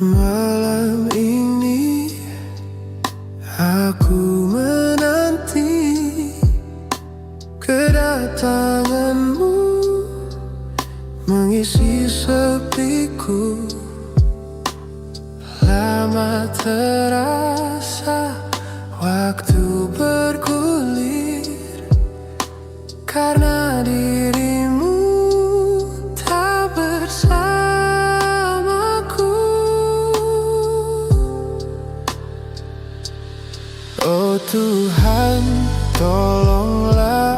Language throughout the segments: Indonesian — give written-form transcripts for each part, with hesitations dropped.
Malam ini aku menanti kedatanganmu, mengisi sepiku. Lama terasa waktu bergulir karena dirimu tak bersamaku. Oh Tuhan, tolonglah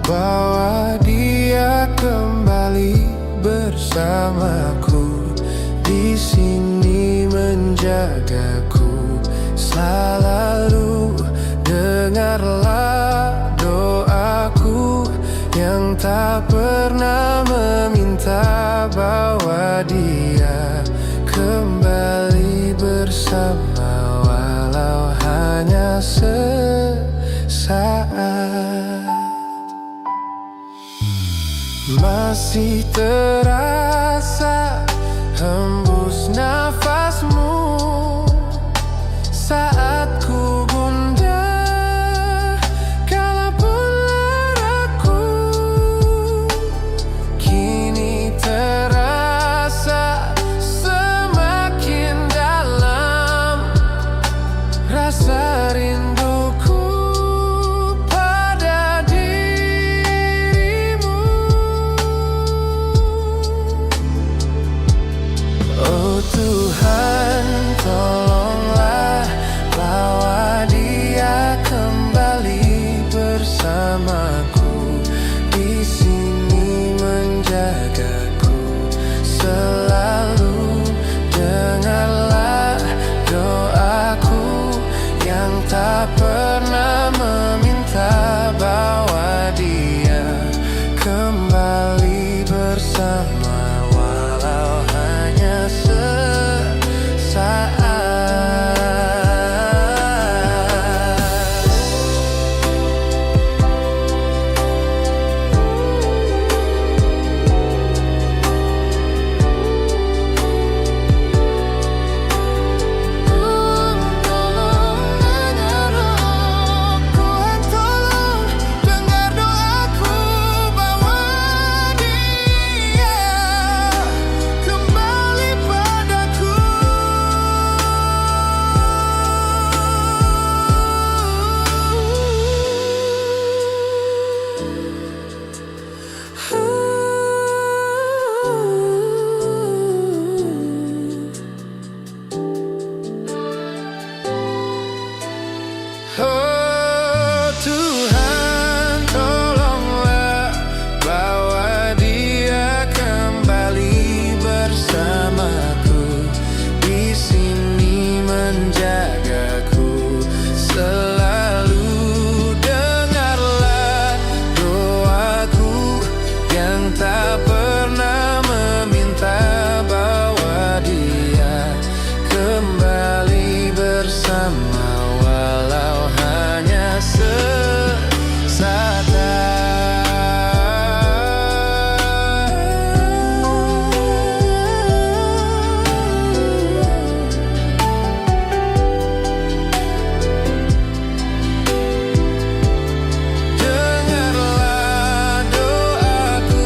bawa dia kembali bersamaku, di sini menjagaku selalu. Dengarlah doaku yang tak pernah meminta, bawa dia kembali bersama, walau hanya sesaat. Masih terasa hembus nafasmu saat ku gundah, kalaupun laraku kini terasa semakin dalam. Rasa rinduku pada dirimu. Oh Tuhan, tolonglah bawa dia kembali bersamaku, di sini menjagaku selalu. Dengarlah doaku yang tak pernah meminta, bawa dia kembali bersama, walau hanya sesaat. Oh Tuhan, tolonglah bawa dia kembali bersamaku, di sini menjagaku selalu. Dengarlah doaku yang tak pernah meminta, bawa dia kembali bersama, walau hanya sesaat. Dengarlah doaku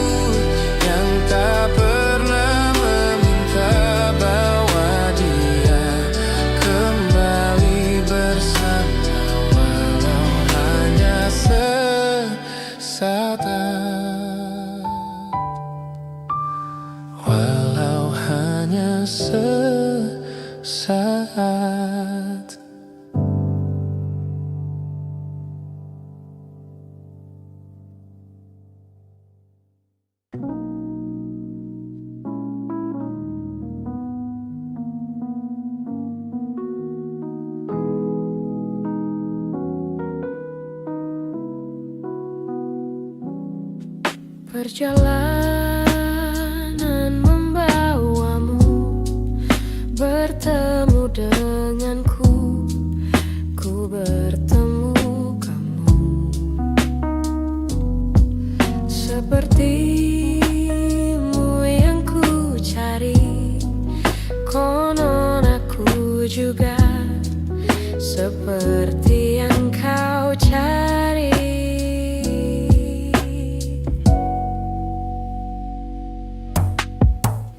yang tak pernah meminta, bawa dia kembali bersama, walau hanya sesaat. Walau hanya sesaat. Perjalanan membawamu bertemu denganku, ku bertemu kamu. Sepertimu yang ku cari, konon seperti yang kau cari.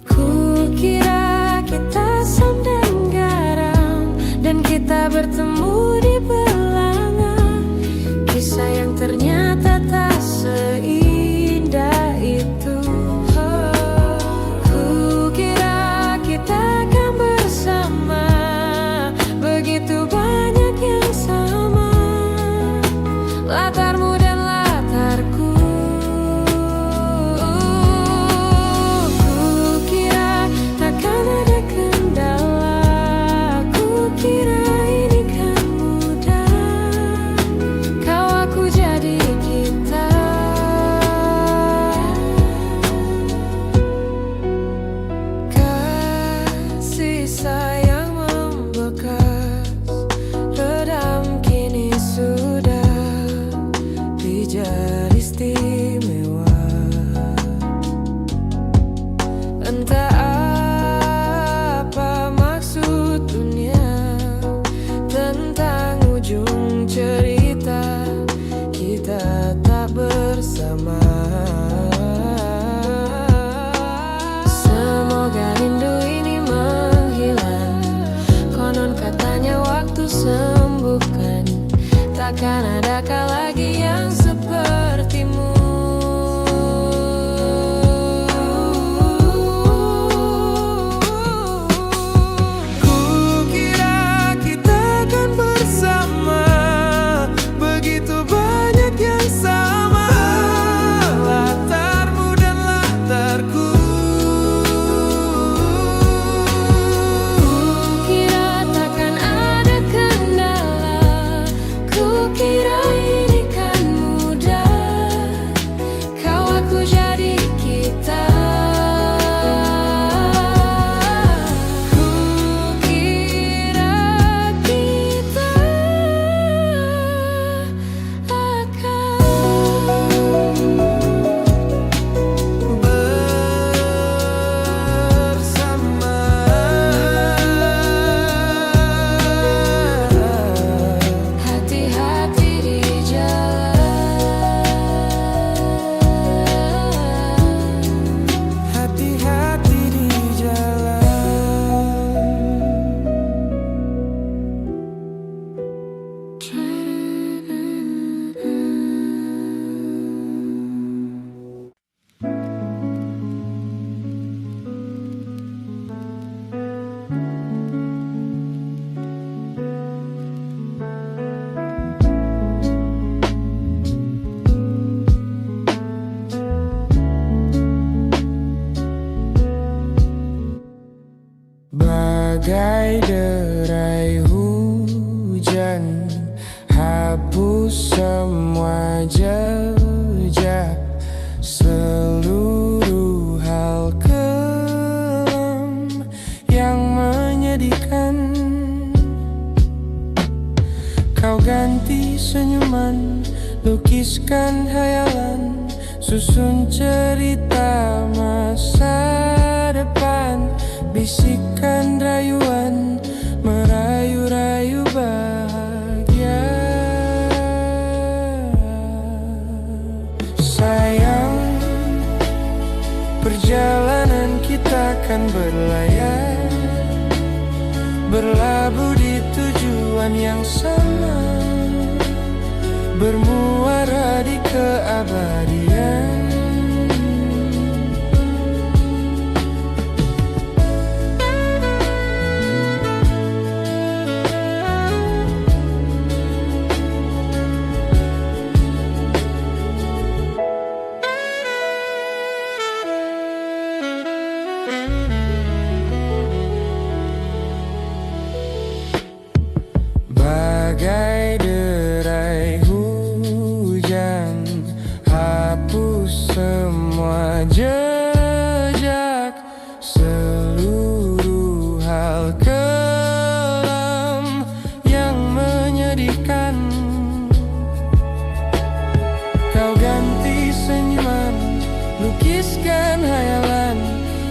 Kukira kita asam dan garam, dan kita bertemu di belanga. Kisah yang ternyata tak seindah itu. Kukira kita akan bersama, begitu banyak yang sama, latarmu dan latarku. Kukira takkan ada kendala, kukira ini kan mudah. Kau aku jadi kita. Kasih sayang membekas, redam kini sudah pijar istimewa. Entah apa maksud dunia tentang ujung cerita kita tak bersama. Semoga rindu ini menghilang, konon katanya waktu sembuhkan. Takkan adakah lagi yang sepertimu. Kukira kita akan bersama, begitu banyak yang sama, latarmu dan latarku. Kukira takkan ada kendala, kukira ini kan mudah. Kau aku jadi kita. Kukira kita bersama. Hati-hati di jalan, hati-hati di jalan. Bagai derai hujan, hapus semua jejak, seluruh hal kelam yang menyedihkan. Kau ganti senyuman, lukiskan hayalan, susun cerita masa depan, bisikan rayuan, merayu-rayu bahagia. Sayang, perjalanan kita kan berlayar, berlabuh di tujuan yang sama, bermuara di keabadian. Bagai derai hujan, hapus semua jejak, seluruh hal kelam yang menyedihkan. Kau ganti senyuman, lukiskan hayalan,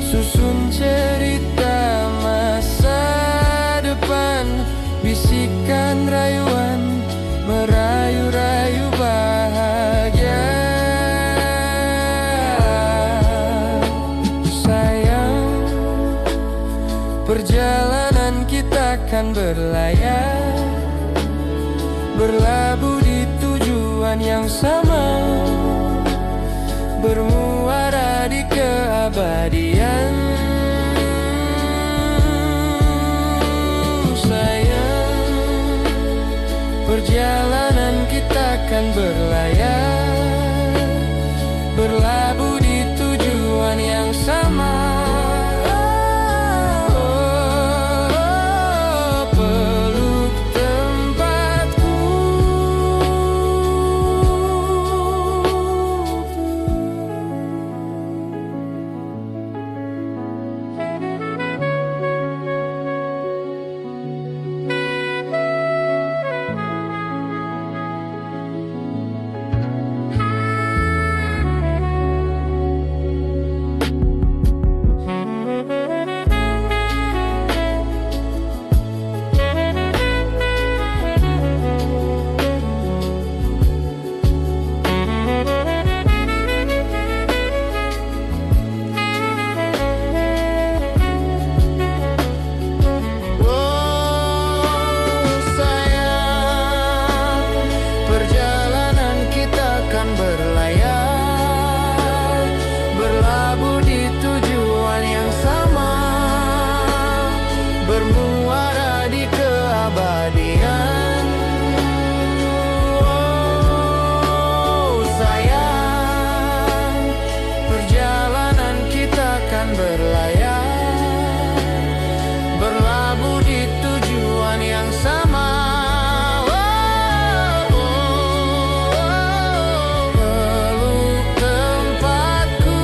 susun cerita masa depan, bisikan rayuan, Perjalanan kita kan berlayar, berlabuh di tujuan yang sama, bermuara di keabadian. Sayang, perjalanan kita kan berlayar, berlabuh di tujuan yang sama. Peluk tempatku. Bermuara di keabadian. Oh sayang, perjalanan kita kan berlayar, berlabuh di tujuan yang sama. Peluk tempatku.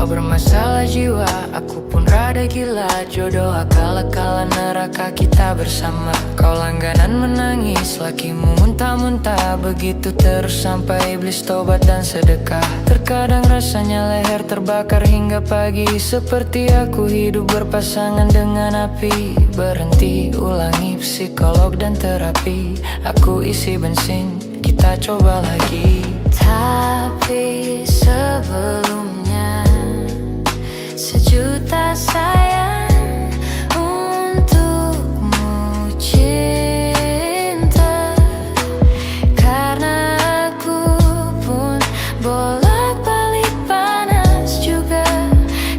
Bermasalah jiwa, aku pun rada gila. Jodoh akal-akalan neraka kita bersama. Kau langganan menangis, lakimu muntah-muntah. Begitu terus sampai iblis tobat dan sedekah. Terkadang rasanya leher terbakar hingga pagi. Seperti aku hidup berpasangan dengan api. Berhenti, ulangi psikolog dan terapi. Aku isi bensin, kita coba lagi. Tapi sebelumnya sejuta sayang untukmu cinta. Karena aku pun bolak-balik panas juga.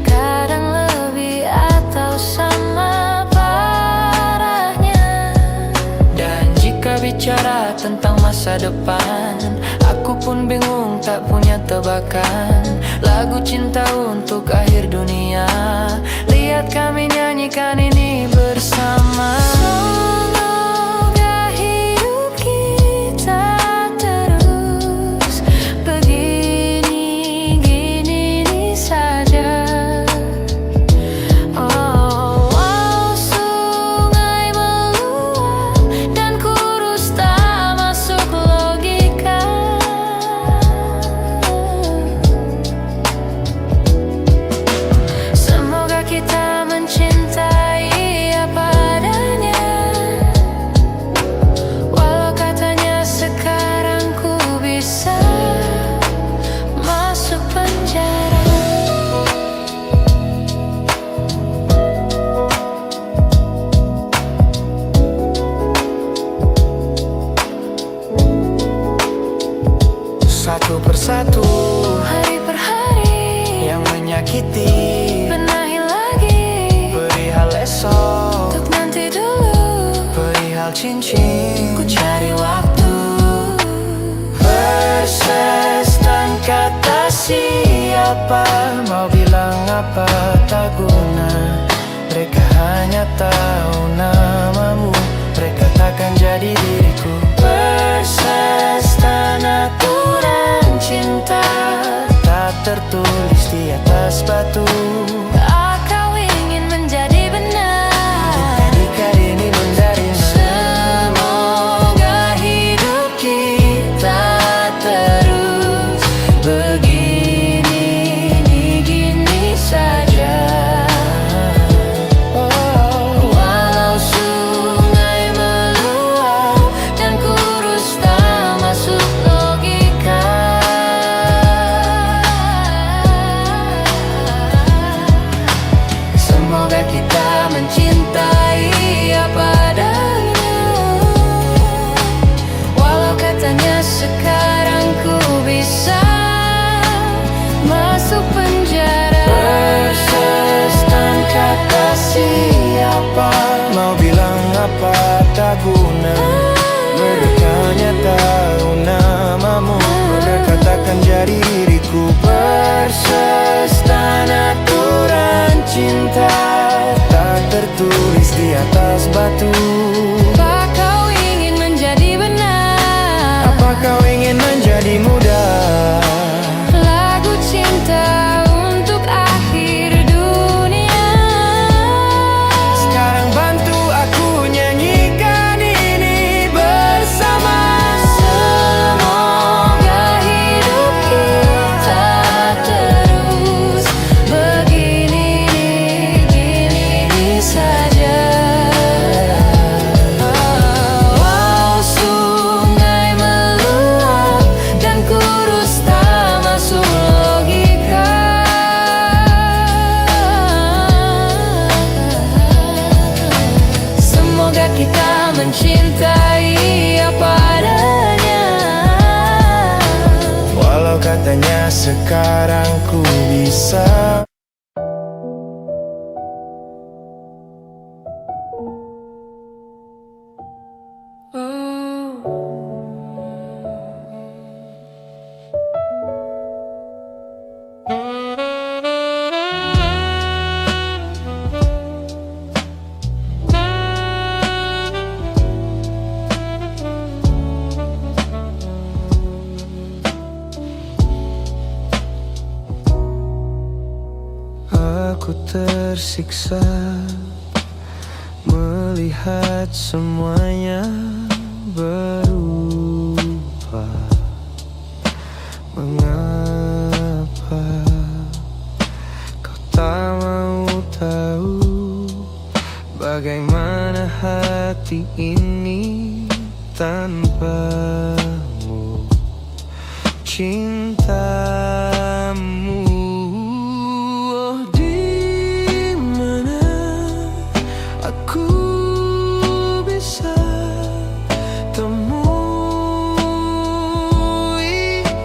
Kadang lebih atau sama parahnya. Dan jika bicara tentang masa depan, aku pun bingung tak punya tebakan. Lagu cinta untuk akhir dunia, lihat kami nyanyikan ini bersama. Semoga hidup kita terus begini-gini saja. Oh, walau sungai meluap dan kurus tak masuk logika. Kita mencintai apa soal cincin, ku cari waktu verses dan kata siapa. Mau bilang apa tak guna, mereka hanya tahu namamu, mereka takkan jadi diriku. Verses dan aturan cinta tak tertulis di atas batu. Kau ingin menjadi benar, Jika ini menjadi semoga hidup kita terus begini saja. Walau sungai meluap dan kurus tak masuk logika, semoga kita mencintai apa adanya. Walau katanya sekarang ku bisa masuk penjara. verses dan kata siapa. Mau bilang apa tak guna, mereka hanya tahu namamu, mereka takkan jadi diriku. Verses dan aturan cinta tak tertulis di atas batu. Apa kau ingin menjadi benar? Apa kau ingin menjadi muda? Lagu cinta untuk akhir dunia. Sekarang bantu aku nyanyikan ini bersama. Semoga hidup kita terus begini saja. Walau sungai meluap dan kurus tak masuk logika, semoga kita mencintai apa adanya. Walau katanya sekarang ku bisa. Aku tersiksa melihat semuanya berubah. Mengapa kau tak mau tahu bagaimana hati ini tanpamu? Cintamu, oh, di mana aku bisa temui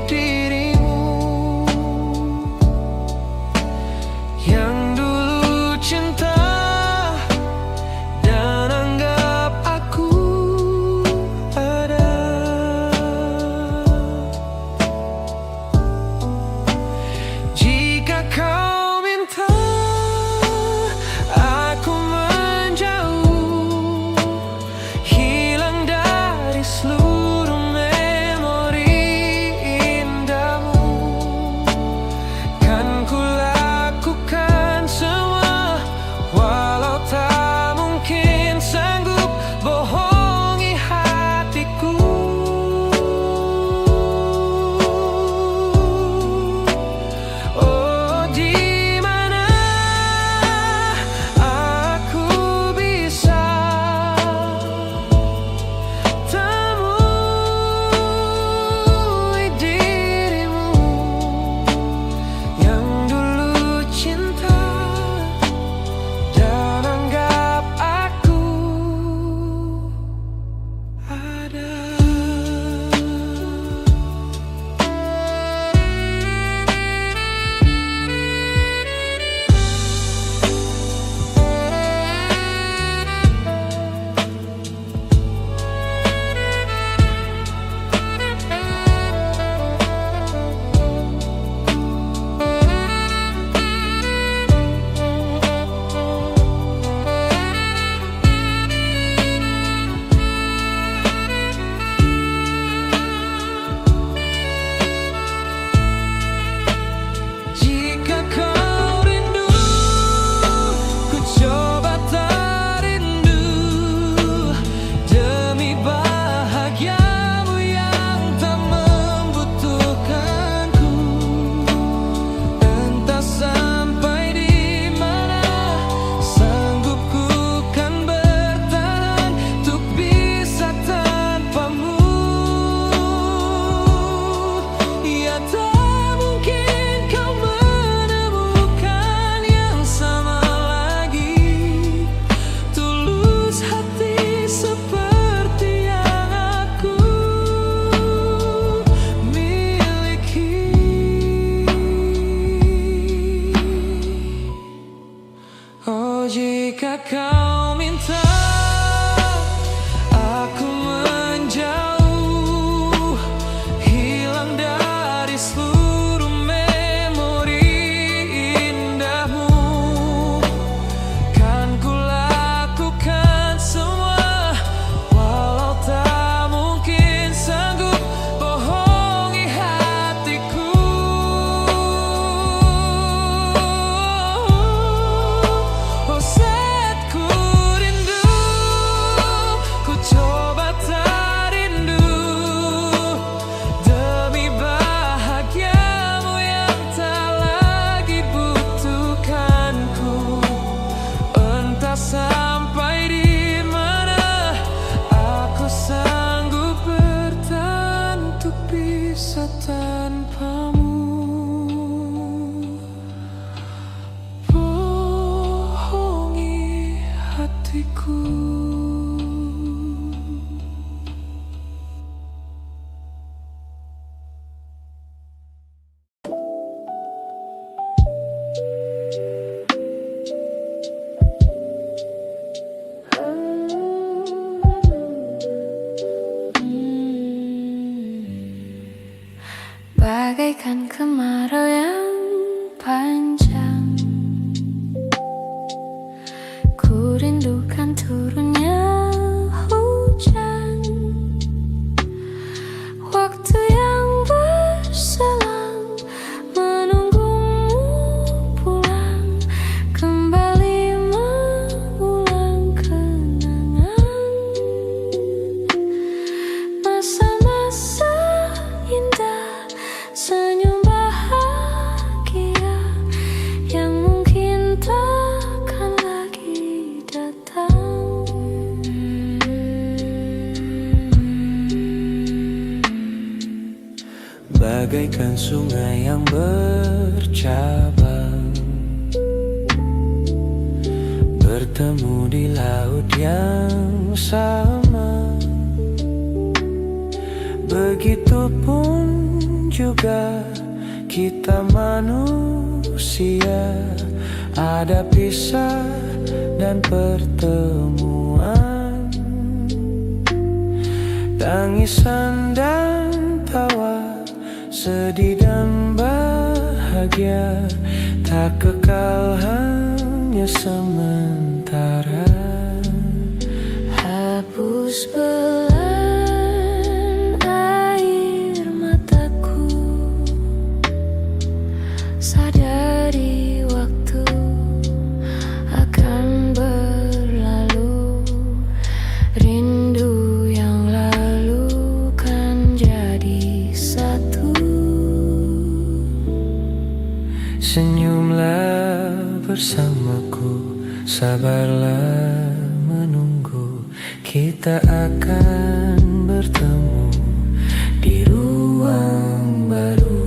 dirimu yang dulu cinta dan anggap aku ada. kemarau yang panjang. Ku rindukan turunnya hujan, waktu yang berselang menunggumu pulang, kembali mengulang kenangan masa-masa indah, senyum bahagia yang mungkin takkan lagi datang. Bagaikan sungai yang bercabang, bertemu di laut yang sama. Begitupun juga kita manusia, ada pisah dan pertemuan, tangisan dan tawa, sedih dan bahagia, tak kekal hanya sementara. Hapus belan air mataku, sadari waktu akan berlalu, rindu yang lalu kan jadi satu. Senyumlah bersamaku, sabarlah menunggu, kita akan bertemu di ruang baru.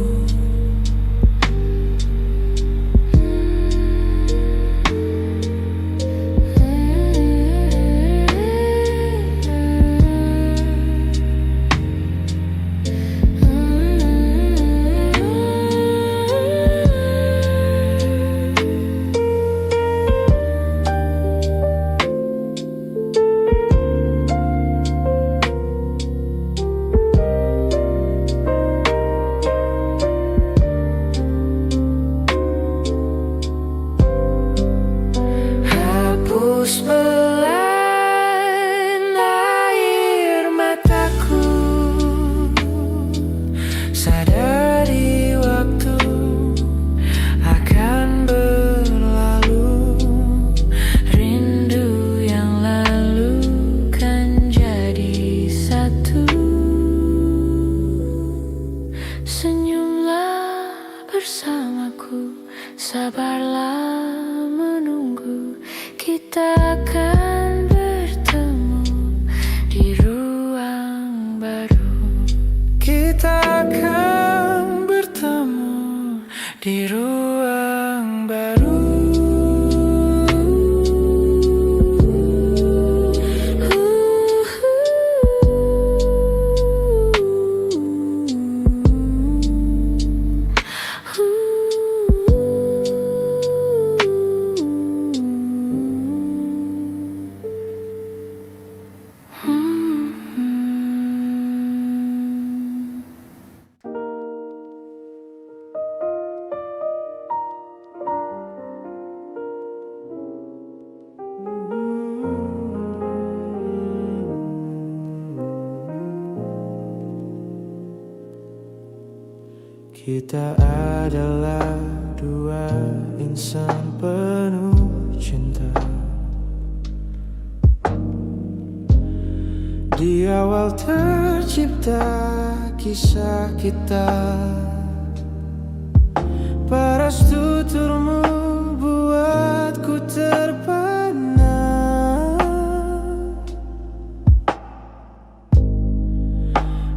Hapus belan air mataku, Sadari waktu akan berlalu, rindu yang lalu kan jadi satu. Senyumlah bersamaku, sabarlah menunggu, kita akan bertemu di ruang baru. kita akan bertemu di ruang baru. Kita adalah dua insan penuh cinta. Di awal tercipta kisah kita, paras tuturmu buatku terpana.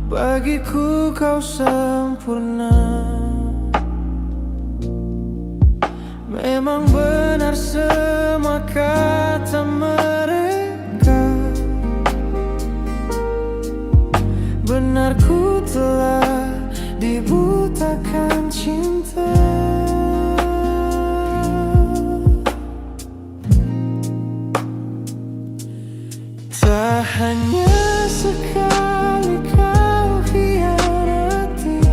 Bagiku kau sempurna. Memang benar semua kata mereka, benar ku telah dibutakan cinta. Tak hanya sekali kau hianati,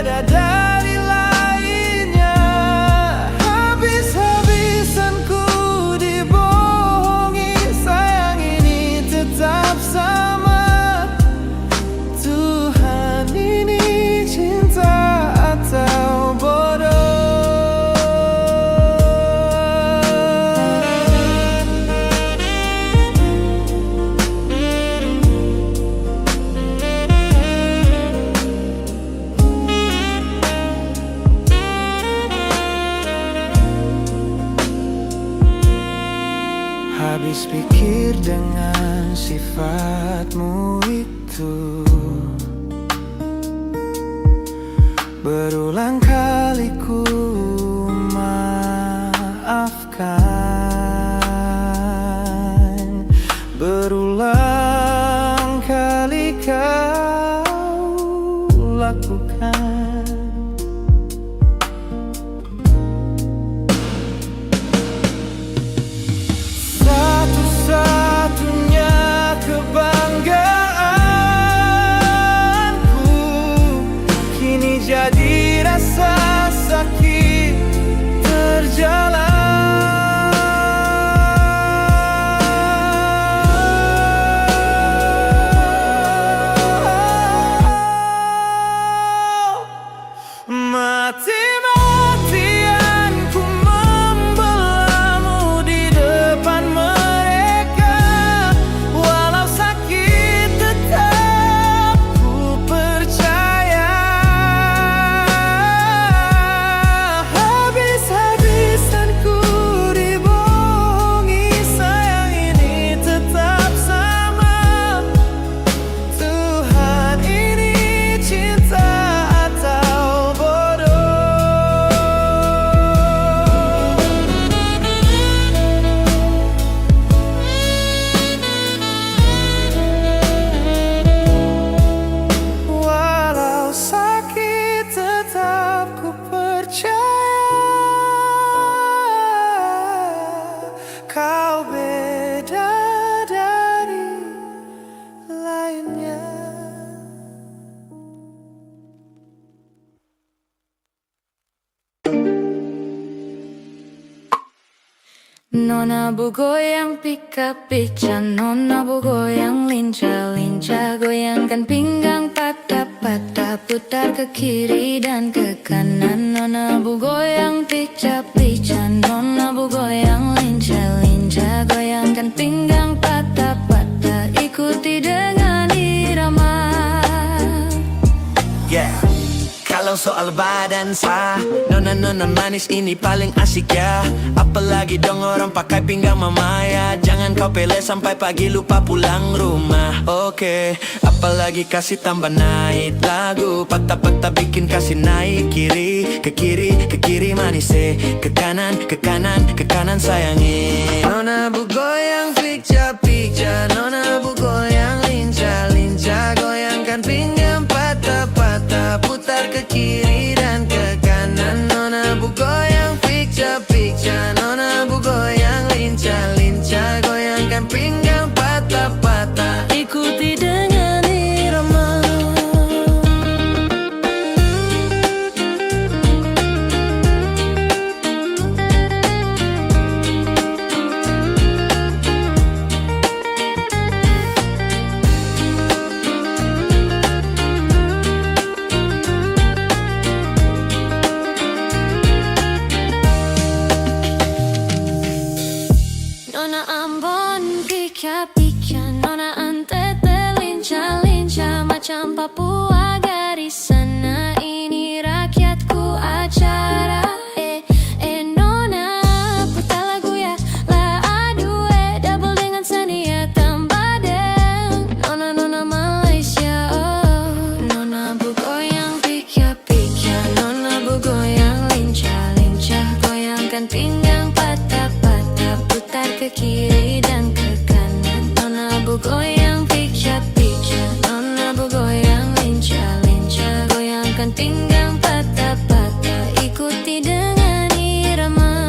beda dari lainnya. Habis-habisan ku dibohongi, sayang ini tetap sama. Tuhan, ini cinta atau bodoh? Habis pikir dengan sifatmu itu, berulang kali ku maafkan, berulang kali kau lakukan. Satu-satunya kebanggaanku kini jadi rasa sakit terjalan. Mati-matian ku membelamu di depan mereka. Walau sakit tetap ku percaya. Habis-habisan ku dibohongi, sayang ini tetap sama. Tuhan, ini cinta atau bodoh? Walau sakit tetap ku percaya. Kau beda dari lainnya. Nona bu goyang pika-pica, nona bu goyang lincah-lincah, goyangkan pinggang patah-patah, putar ke kiri dan ke kanan. Nona bu goyang pica-pica, nona bu goyang lincah-lincah, goyangkan pinggang patah-patah, ikuti dengan irama. Yeah. Kalau soal badan sah, nona manis ini paling asik ya. Apalagi dong orang pakai pinggang mama ya. Jangan kau pele sampai pagi lupa pulang rumah. Oke, apalagi kasih tambah naik lagu. Patah-patah bikin kasih naik kiri, ke kiri, ke kiri manis ke kanan, ke kanan, ke kanan sayangi. Nona bu goyang pica-pica, nona bu goyang lincah-lincah, goyangkan pinggang patah-patah, putar ke kiri dan ke kanan. Nona bu goyang pica-pica, nona bu goyang lincah-lincah, goyangkan pinggang patah-patah, Ikuti dengan irama. Nona Ambon pica-pica, nona Antete lincah-lincah, macam Papua garis sana. Ini rakyatku acara. Nona putar lagu ya, la adu double dengan Sania tambah deng. Nona Malaysia, oh nona bu goyang pica-pica, nona bu goyang lincah-lincah, goyangkan pinggang patah-patah, putar ke kiri dan ke kanan. Nona bu goyang pica-pica, nona bu goyang lincah-lincah, goyangkan pinggang patah-patah, ikuti dengan irama.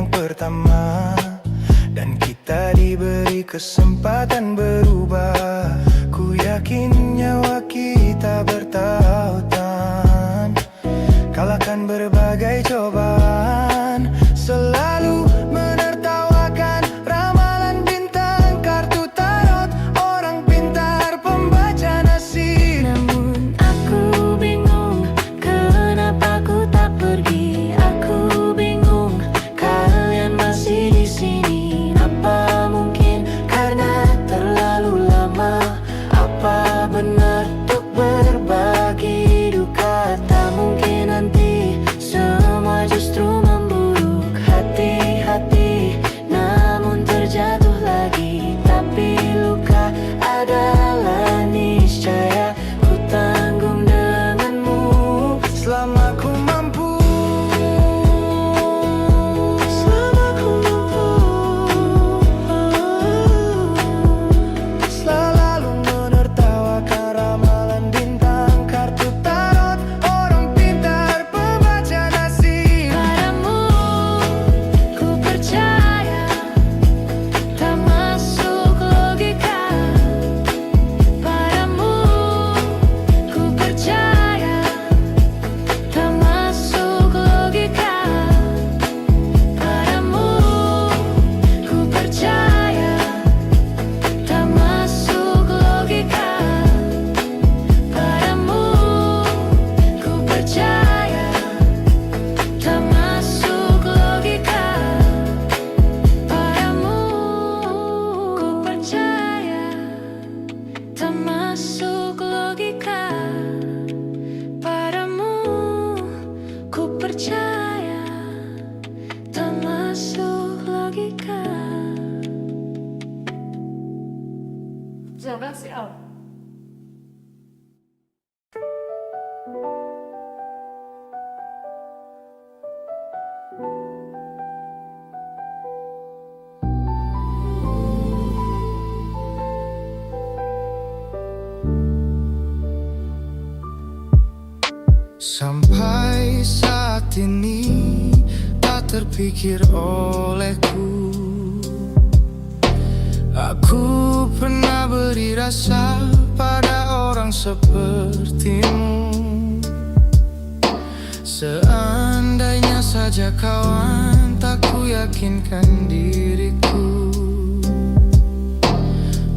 yang pertama, dan kita diberi kesempatan berubah. Ku yakin nyawa kita bertautan, kalahkan berbagai cobaan. Selalu menertawakan ramalan bintang, kartu tarot orang pintar, pembaca nasib. Namun aku bingung, kenapa ku tak pergi. Aku bingung, kalian masih di sini. Apa mungkin karena terlalu lama? Apa benar untuk berbagi duka? Tak mungkin nanti semua justru memburuk. Hati-hati, namun terjatuh lagi. Tapi luka adalah niscaya, ku tanggung denganmu Selama ku mampu, selalu menertawakan ramalan bintang, kartu tarot orang pintar, pembaca nasib. Padamu ku percaya, tak masuk logika. Padamu ku percaya, tak masuk logika. Padamu ku percaya, tak masuk logika. Padamu ku percaya, tak masuk logika. Padamu ku percaya, tak masuk logika. Padamu ku percaya, tak masuk logika. Sampai saat ini tak terpikir olehku, aku pernah beri rasa pada orang sepertimu. Seandainya saja kawan, tak ku yakinkan diriku.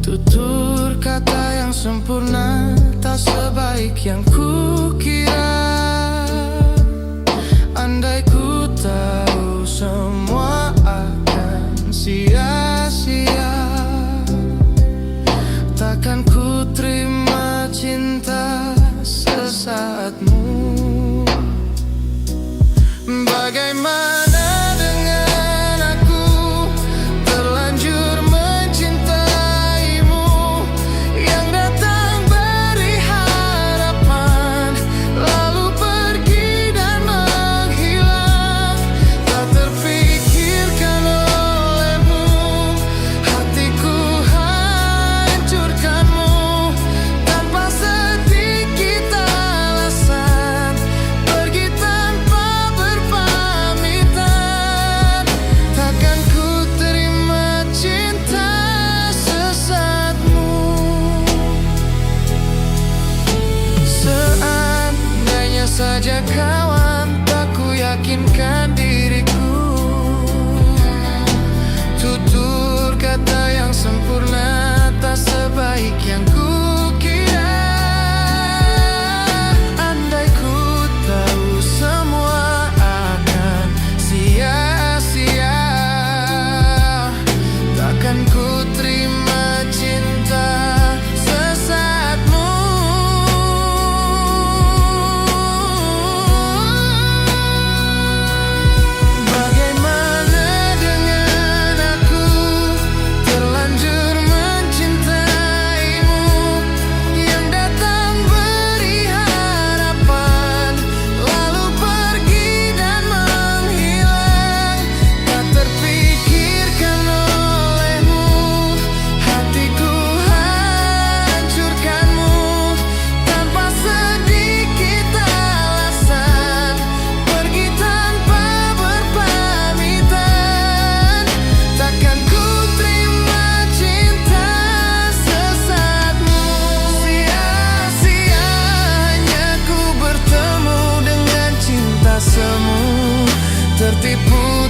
Tutur kata yang sempurna tak sebaik yang ku kira. Andai ku tahu semua akan sia-sia, takkan ku terima cinta sesaatmu. Bagaimana dengan aku, terlanjur mencintaimu, yang datang beri harapan, lalu pergi dan menghilang.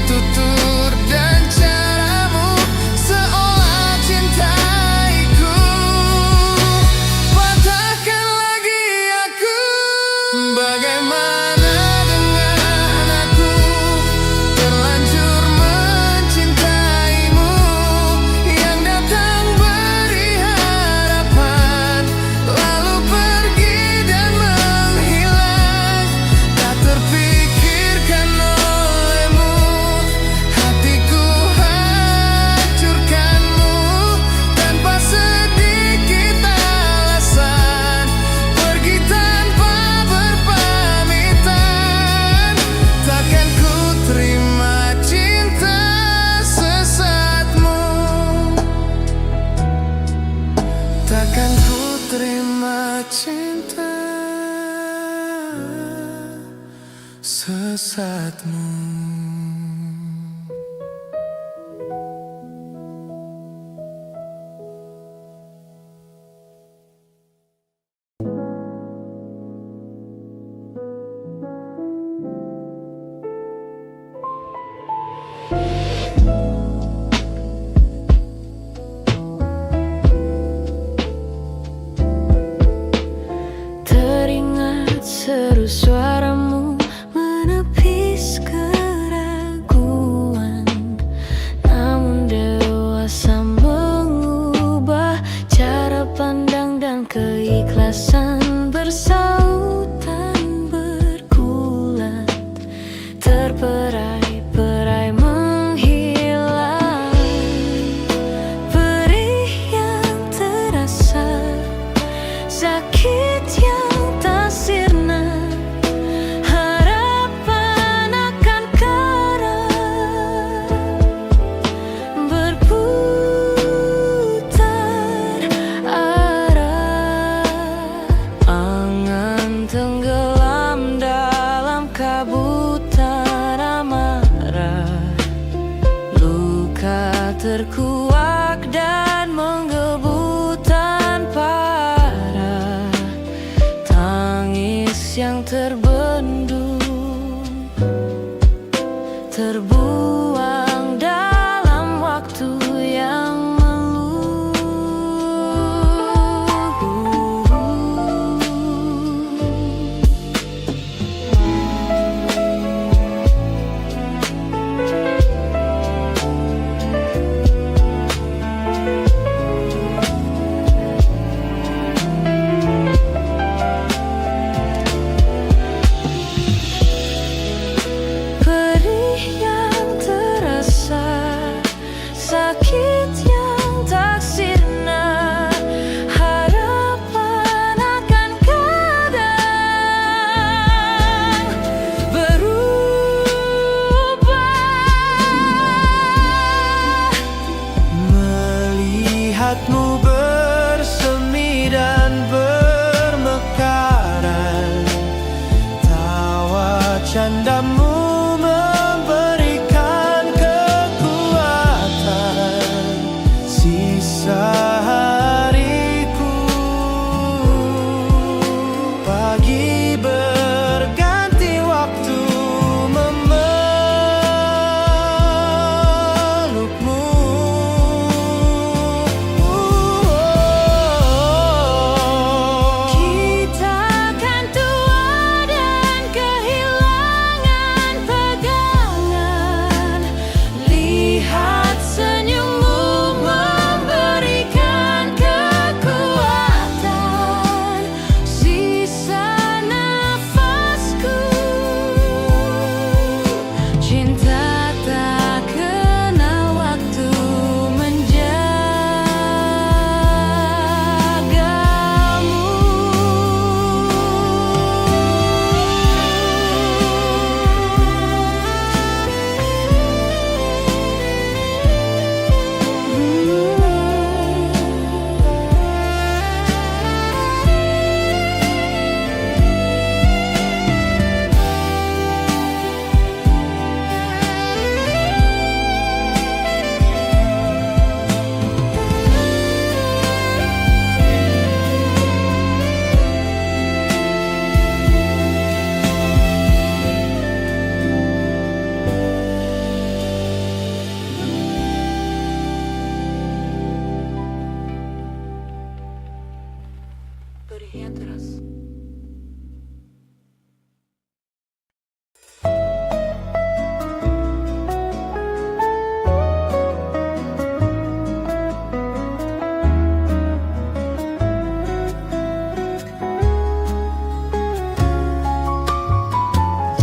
tutur dan caramu seolah cintaiku. Patahkan lagi aku. Bagaimana dengan aku, terlanjur mencintaimu, yang datang beri harapan, lalu pergi dan menghilang. Tak terpikirkan olehmu, hatiku hancurkanmu tanpa sedikit alasan, pergi tanpa berpamitan. Takkan ku terima cinta sesatmu. Takkan ku terima cinta sesatmu. Teringat seru suaramu menepis keraguan, namun dewasa mengubah cara pandang dan keikhlasan bersautan bergulat, terperai-perai menghilang. Perih yang terasa, sakit yang tak sirna, harapan akan karam berputar arah. Angan tenggelam dalam kabutan amarah, luka terkuak dan menggebu tanpa arah. Tangis yang terbendung terbuang dalam waktu yang melulu. Perih yang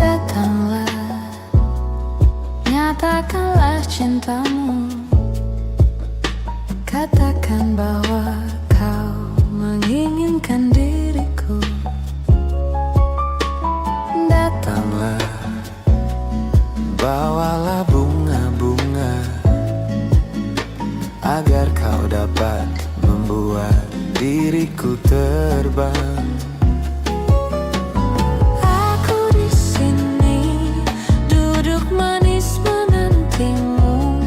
Datanglah, nyatakanlah cintamu. Katakan bahwa kau menginginkan diriku. Datanglah, bawalah bunga-bunga agar kau dapat membuat diriku terbang. aku di sini duduk manis menantimu.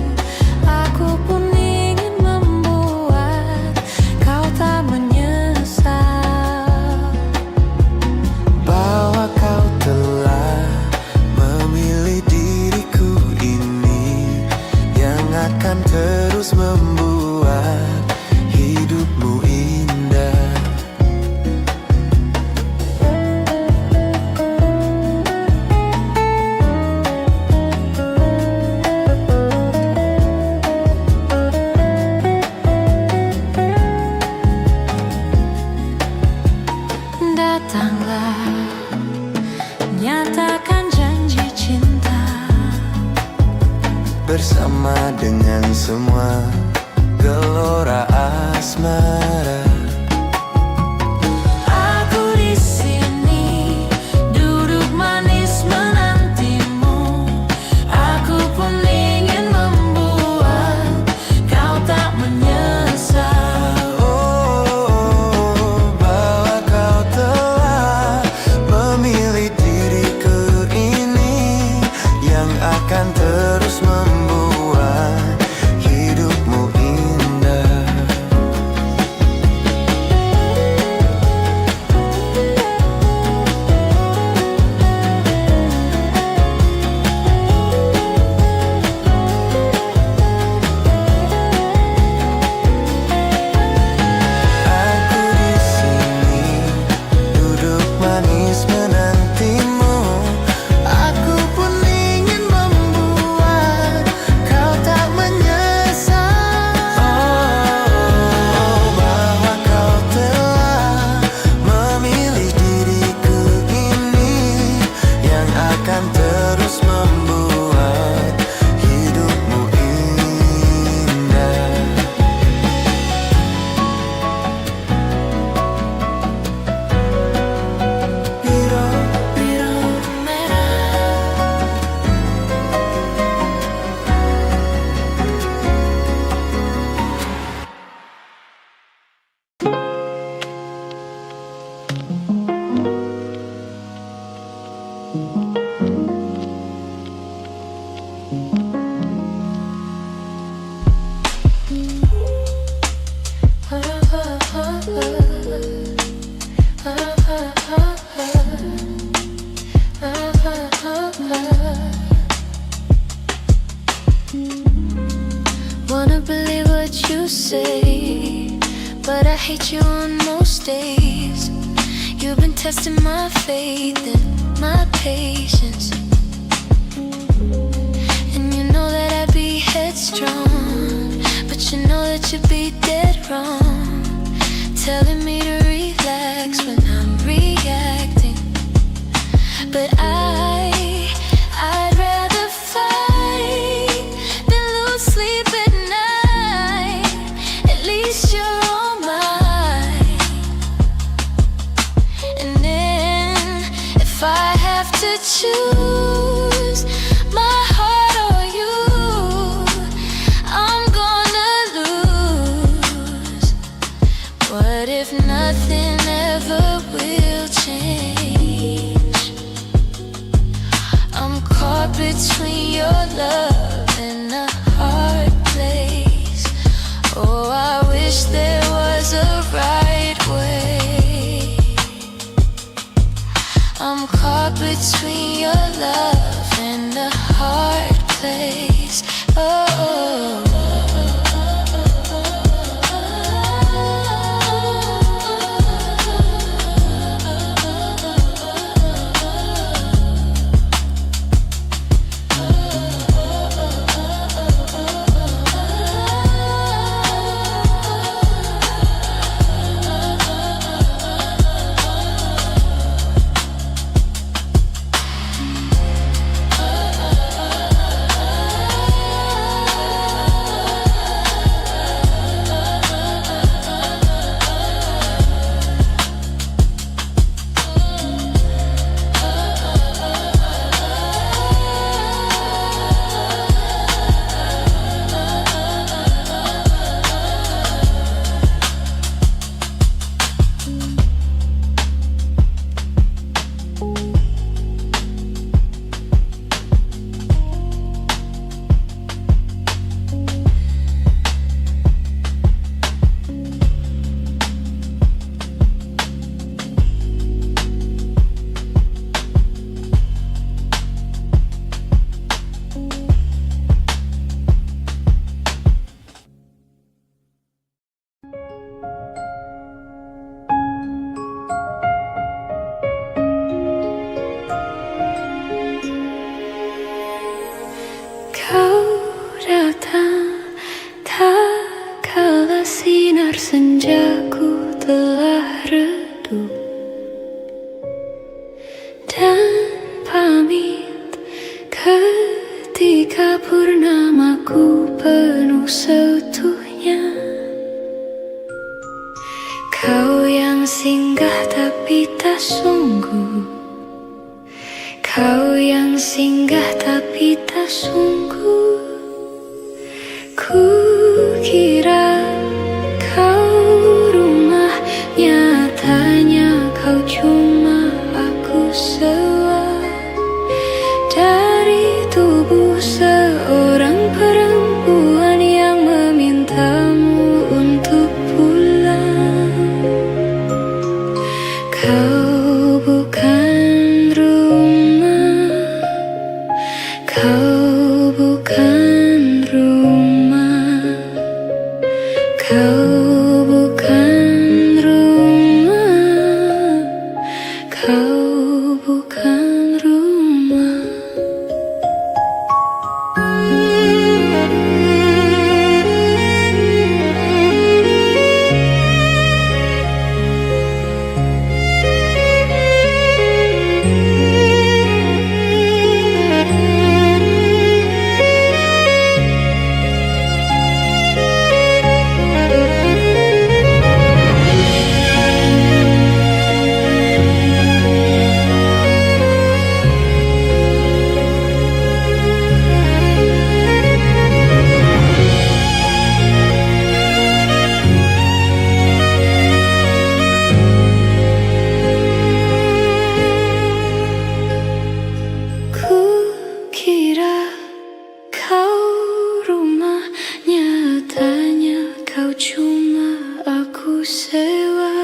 Aku pun ingin membuat kau tak menyesal. Bahwa kau telah memilih diriku ini yang akan terus membuat hidupmu indah. Datanglah, nyatakan janji cinta. Bersama dengan semua gelora asmara. Aku di sini duduk manis menantimu. Aku pun ingin membuat kau tak menyesal. Oh, bahwa kau telah memilih diriku ini yang akan terus membuat hidupmu indah. Aku di sini duduk manis menantimu. Aku pun ingin membuat kau tak menyesal. Oh, bahwa kau telah memilih diriku ini yang akan terus membuat hidupmu indah. Biru, biru, merah. Wanna believe what you say, but I hate you on most days. You've been testing my faith and my patience, and you know that I'd be headstrong, but you know that you'd be dead wrong, telling me to relax when I'm reacting. But I'd rather fight than lose sleep at night. At least you're all mine. And then if I have to choose my heart or you, I'm gonna lose. What if nothing ever senjaku telah redup dan pamit ketika purnamaku penuh seutuhnya. Kau yang singgah tapi tak sungguh, kau yang singgah tapi tak sungguh. Ku kira kau rumah, nyatanya kau cuma aku sewa dari tubuh seorang perempuan yang memintamu untuk pulang. Kau bukan rumah, kau bukan rumah, kau bukan rumah, kau bukan rumah. Ku kira kau rumah, nyatanya kau cuma aku sewa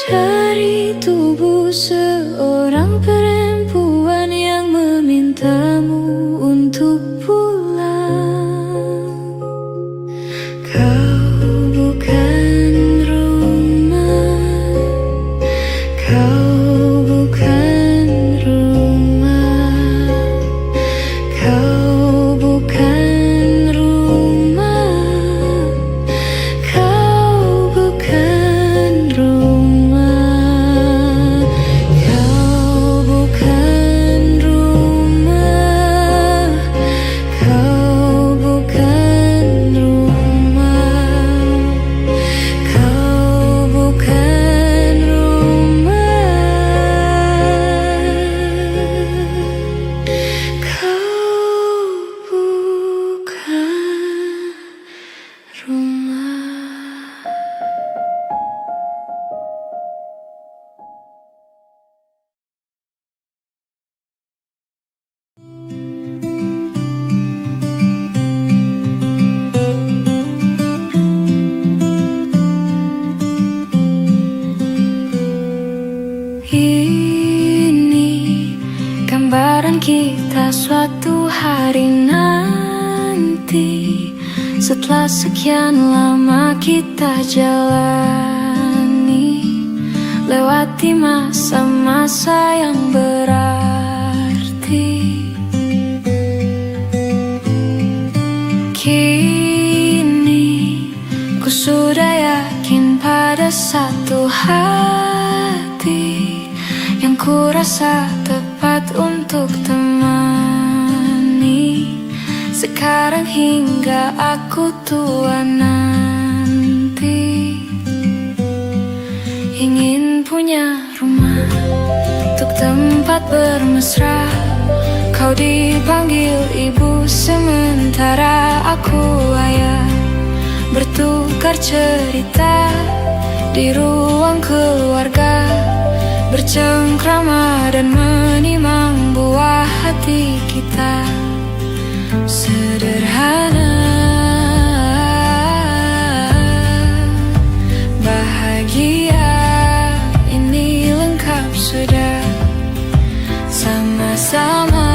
dari tubuh seorang perempuan yang memintamu untuk pulang. Kau bukan rumah, kau bukan rumah, kau bukan rumah, kau bukan rumah, kau bukan rumah, kau bukan rumah, kau bukan rumah, kau bukan rumah. Ini gambaran kita suatu hari nanti, setelah sekian lama kita jalani, lewati masa-masa yang berarti. Kini ku sudah yakin pada satu hati yang ku rasa tepat untuk temani sekarang hingga aku tua nanti. Ingin punya rumah untuk tempat bermesra, kau dipanggil ibu sementara aku ayah, bertukar cerita di ruang keluarga, bercengkrama dan menimang buah hati kita. Sederhana, bahagia, ini lengkap sudah sama-sama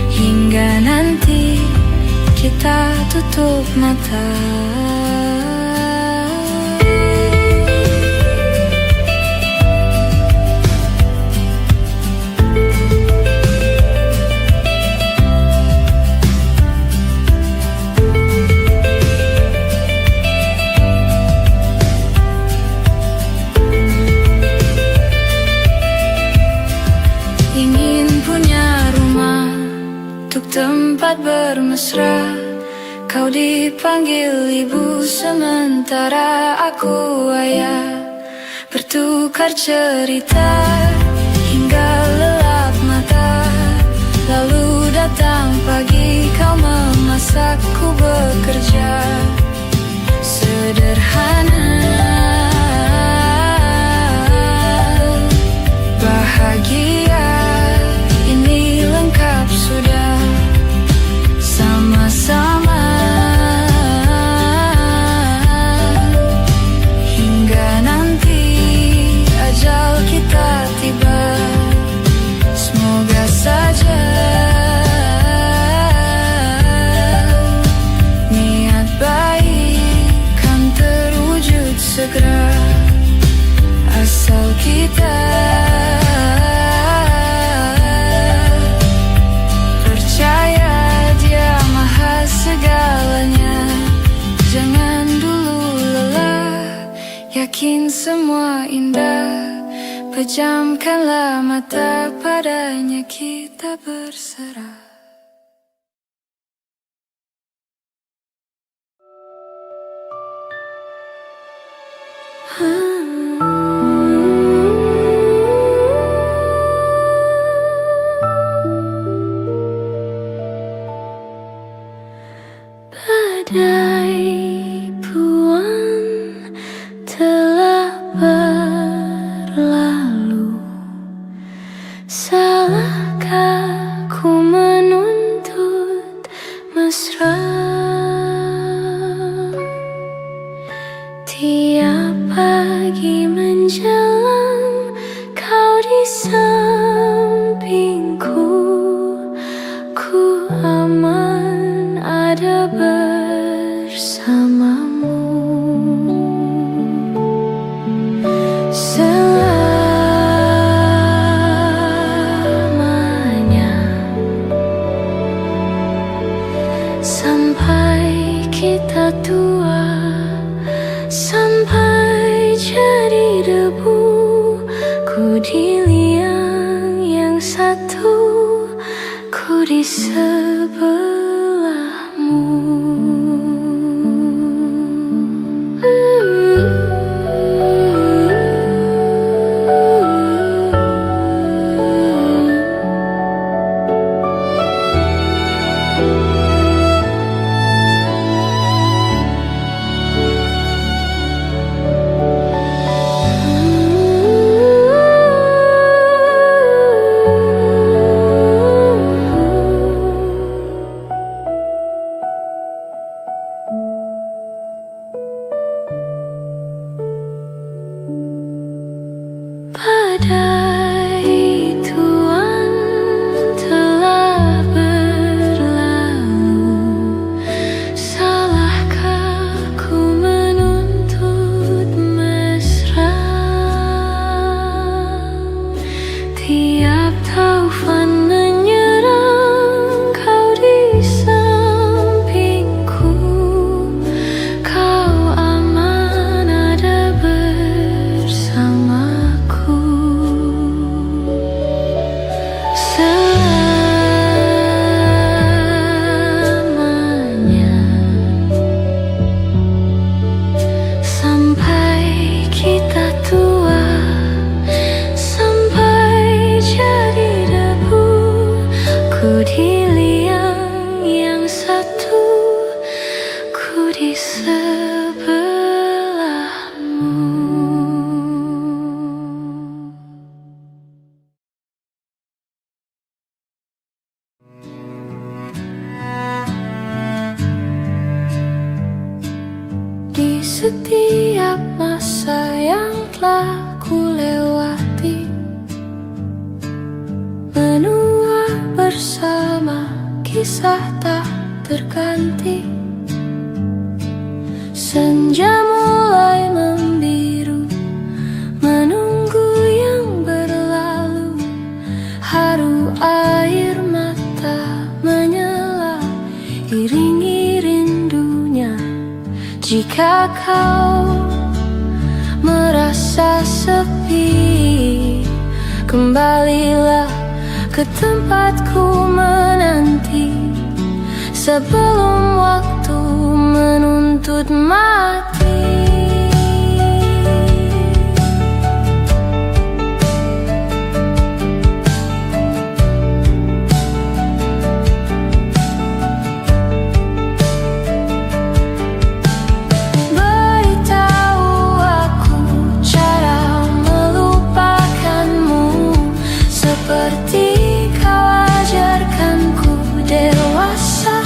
hingga nanti kita tutup mata. untuk tempat bermesra. Kau dipanggil ibu sementara aku ayah. Bertukar cerita hingga lelap mata. Lalu datang pagi kau memasakku bekerja. Sederhana, bahagia, ini lengkap sudah. Sama-sama hingga nanti ajal kita tiba. Semoga saja niat baik kan terwujud segera, asal kita percaya Dia maha segalanya. Jangan dulu lelah, yakin semua indah. Pejamkanlah mata, padanya kita berserah. Badai puan telah berlalu. Salahkah ku menuntut mesra? Tiap pagi menjelang kau di sampingku, ku aman ada bersamamu. Selamanya sampai kita tua, sampai jadi debu. Ku di liang yang satu, ku di sebelahmu. Badai tuan telah berlalu. Salahkah ku menuntut mesra? Tiap taufan menyerang kau di sampingku, kau aman ada bersama. Selamanya sampai kita tua, sampai jadi debu. Ku di liang yang satu, ku di sebelahmu. Di setiap masa yang telah ku lewati, menua bersama kisah tak terganti. Senja mulai membiru, menunggu yang berlalu. Haru air mata menyala, iringi rindunya. Jika kau merasa sepi, kembalilah ke tempatku menanti. nanti, sebelum waktu menuntut mati. Beritahu aku cara melupakanmu, seperti kau ajarkanku dewasa.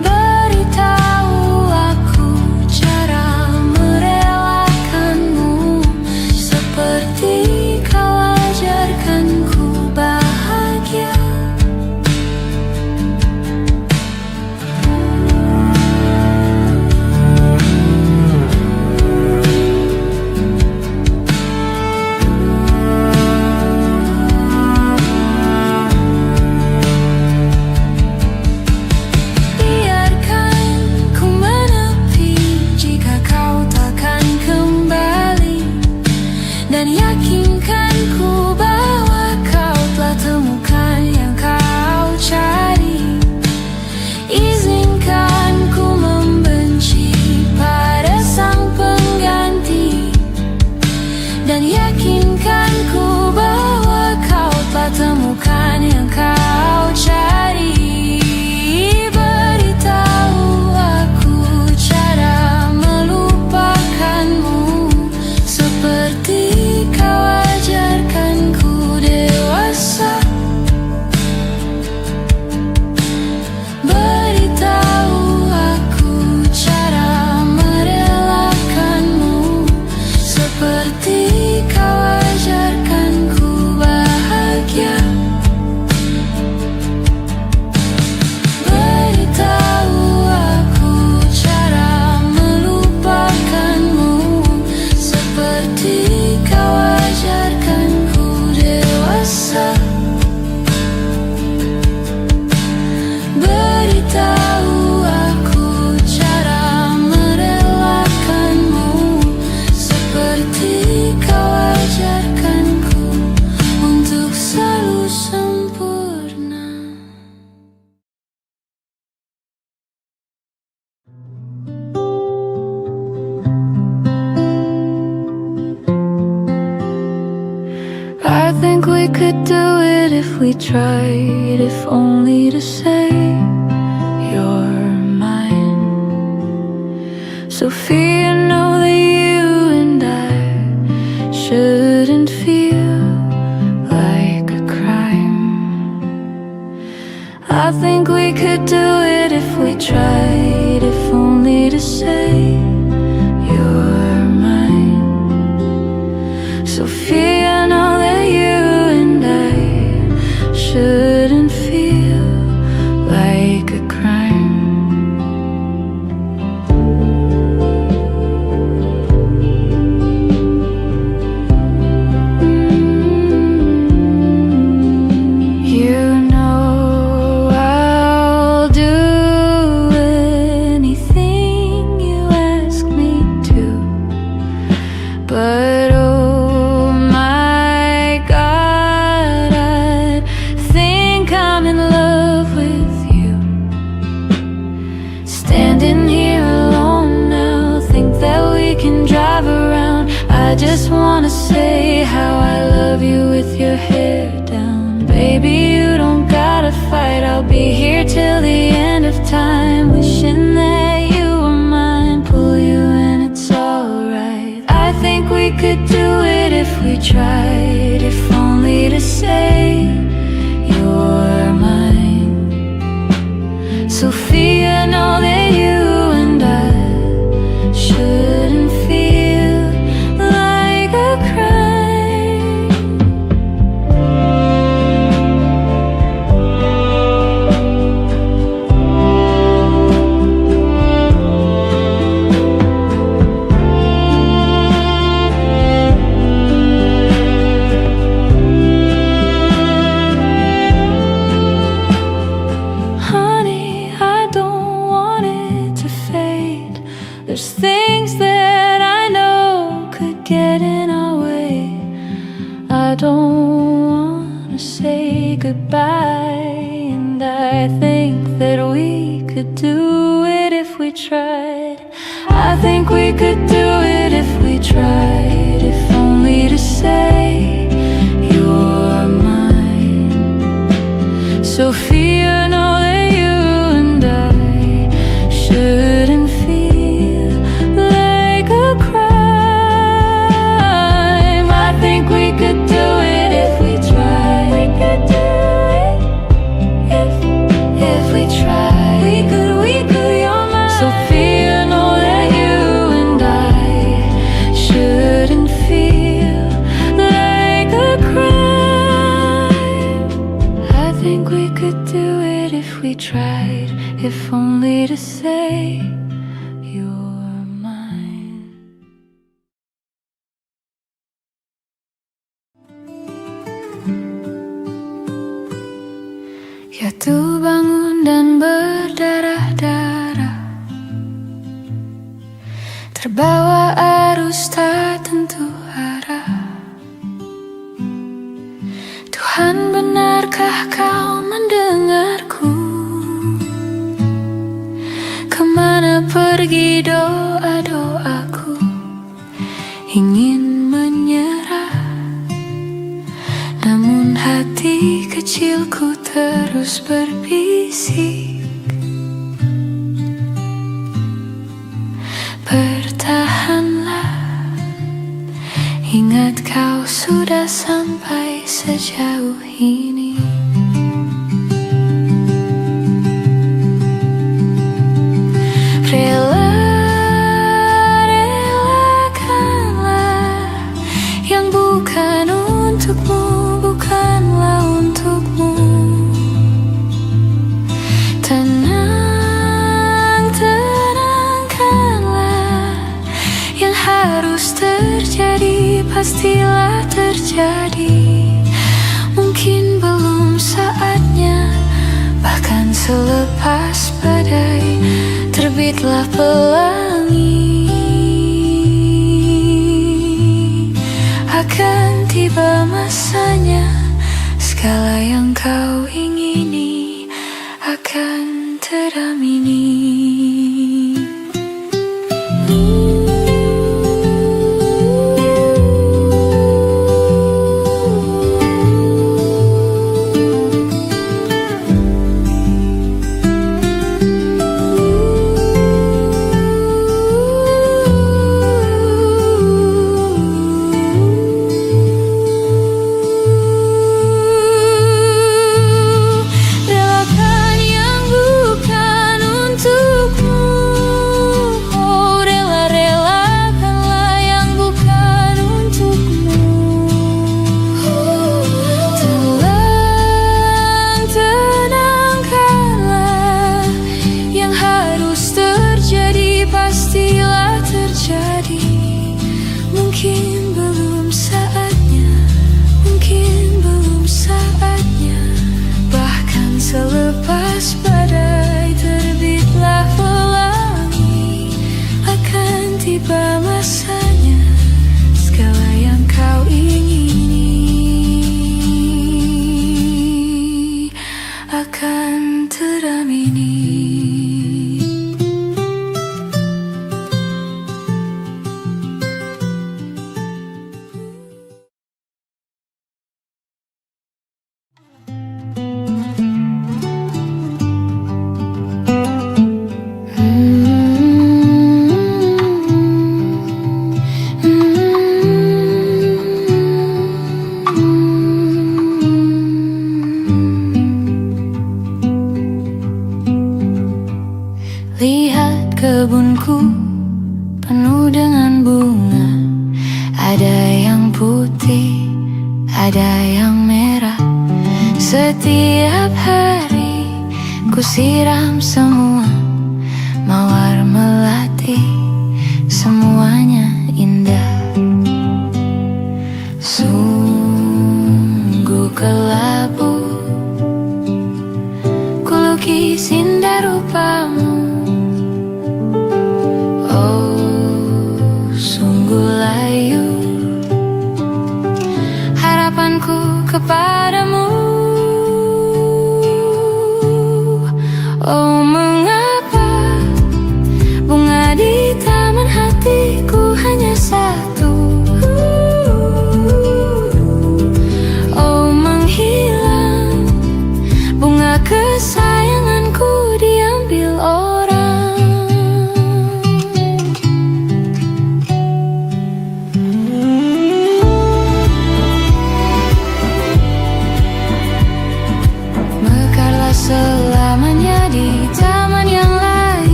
Beritahu aku cara merelakanmu, seperti kau ajarkanku bahagia. Biarkan ku menepi jika kau takkan kembali, dan yakinkan ku bahwa kau telah temukan yang kau cari. Izinkan ku membenci pada sang pengganti, dan yakinkan ku bahwa kau telah temukan yang kau cari. Beritahu aku cara melupakanmu, seperti kau ajarkanku dewasa. Beritahu aku cara merelakanmu, seperti kau ajarkanku bahagia. Beritahu aku cara melupakanmu, seperti kau ajarkanku dewasa. Beritahu aku cara merelakanmu, seperti kau ajarkanku untuk selalu sempurna. I think we could do it if we tried, if only to say you're mine. Sophia, know that you and I shouldn't feel like a crime. I think we could do it if we tried, if only to say you're mine. Sophia, know that you and I shouldn't feel like a crime. You know I'll do anything you ask me to, but oh my God, I think I'm in love with you. Standing here alone now, think that we can drive around. I just wanna say how I love you with your hair down. Baby, you don't gotta fight, I'll be here till the end of time, wishing that you were mine. Pull you and it's alright. I think we could do it if we tried, if only to say you're mine. Sophia, know that you and I shouldn't feel like a crime. I don't want wanna say goodbye. And I think that we could do it if we tried. I think we could do it if we tried. If only to say you're mine. Sophia, know that you and I shouldn't feel like a crime. I think we could do it if we tried. We could do it if we tried. We could, you're mine. Sophia, know that you and I shouldn't feel like a crime. I think we could do it if we tried. If only to say you're mine. Jatuh bangun dan berdarah-darah, terbawa arus tak tentu arah. Tuhan, benarkah kau mendengarku? Kemana pergi doa-doaku? Ingin menyerah, namun hati kecilku terus berbisik. Bertahanlah, ingat kau sudah sampai sejauh ini. Relakanlah yang bukan untukmu, bukanlah untukmu. Tenangkanlah, yang harus terjadi pastilah terjadi. Mungkin belum saatnya, bahkan selepas badai terbitlah pelangi. Akan tiba masanya, segala yang kau ingini akan teramini. Mungkin belum saatnya, mungkin belum saatnya, bahkan selepas badai terbitlah pelangi. Akan tiba masanya, segala yang kau ingini akan teramini. Lihat kebunku penuh dengan bunga. Ada yang putih, ada yang merah. Setiap hari ku siram semua, mawar melati, semuanya indah. Sungguh kelabu ku lukis indah rupamu. Sungguh layu harapanku kepadamu.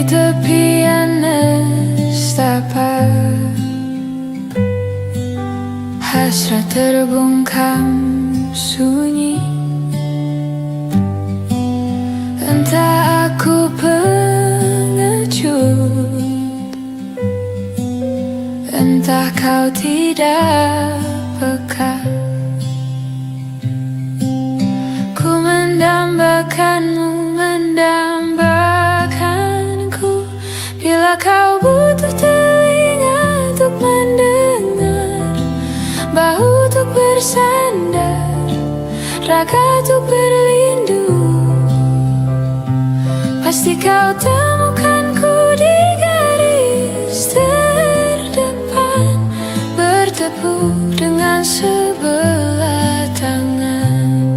tepian nestapa, hasrat terbungkam sunyi. Entah aku pengecut, entah kau tidak peka. Ku mendambakanmu, mendambakanku. Bila kau butuh telinga untuk mendengar, bahu untuk bersandar, raga untuk berlindung, pasti kau temukanku di garis terdepan, bertepuk dengan sebelah tangan.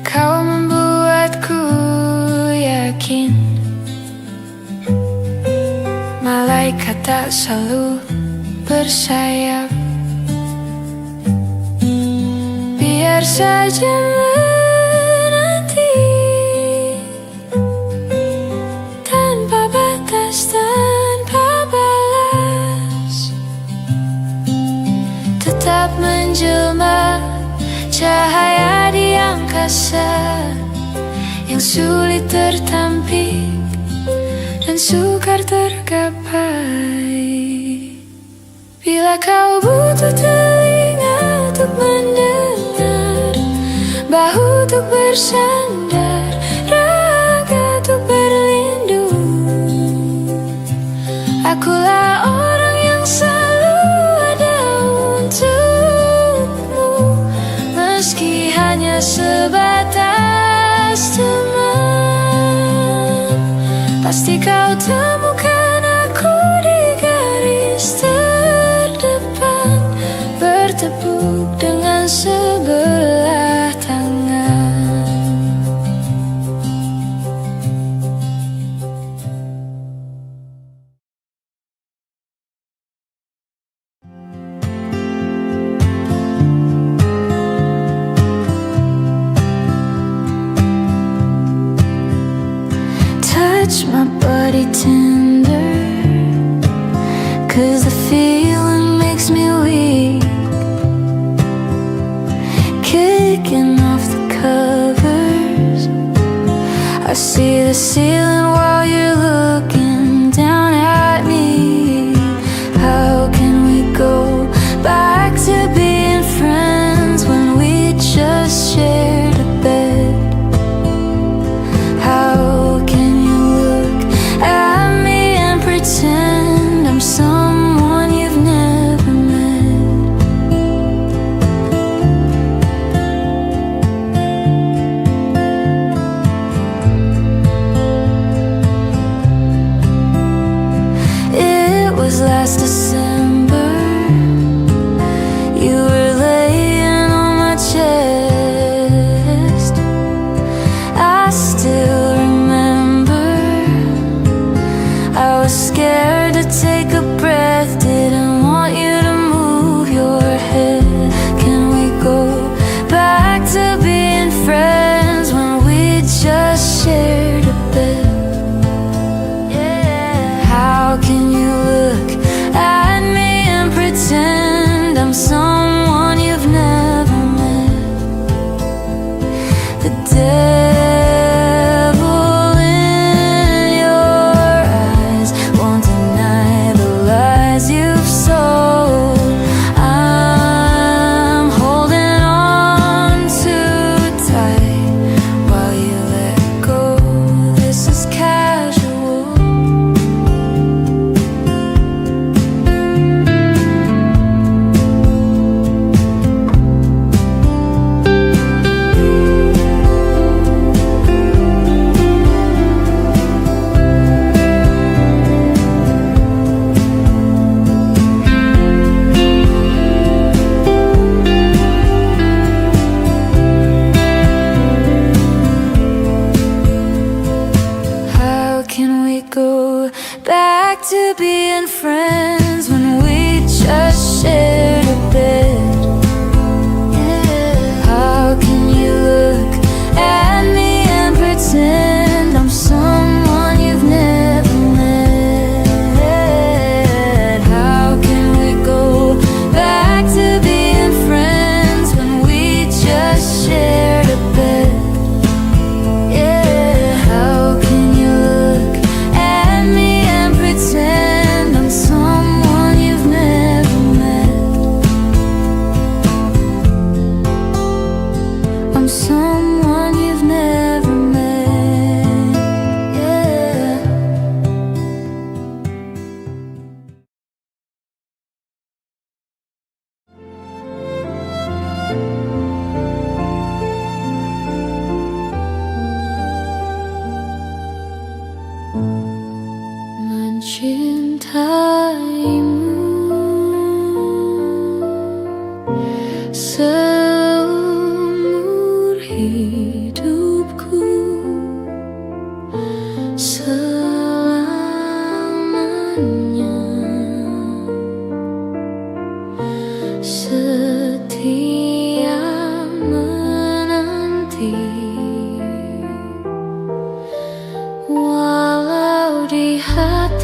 Kau membuatku yakin malaikat tak selalu bersayap. Biar saja menanti tanpa batas, tanpa balas, tetap menjelma cahaya di angkasa yang sulit tertampik dan sukar tergapai. Bila kau butuh telinga untuk mendengar, bahu untuk bersandar, raga untuk berlindung, akulah orang yang selalu ada untukmu, meski hanya sebatas teman. Pasti kau temukan aku di garis terdepan, bertepuk dengan sebelah tangan. Touch my body tender, 'cause the feeling makes me weak. Kicking off the covers, I see the ceiling while you're looking down at me. How can we go back to being friends when we just shared a bed? How can you look at me and pretend I'm someone you've never met? It was last December, you were laying on my chest. I still remember, I was scared to take a breath, didn't want you to move your head. Can we go back to being friends when we just shared a bed? How can you look at me and pretend I'm someone you've never met? The devil in your eyes won't deny the lies you've sold. I'm holding on too tight while you let go. This is casual. How can we go back to being friends when we just shared a bed? How can you look at me and pretend I'm someone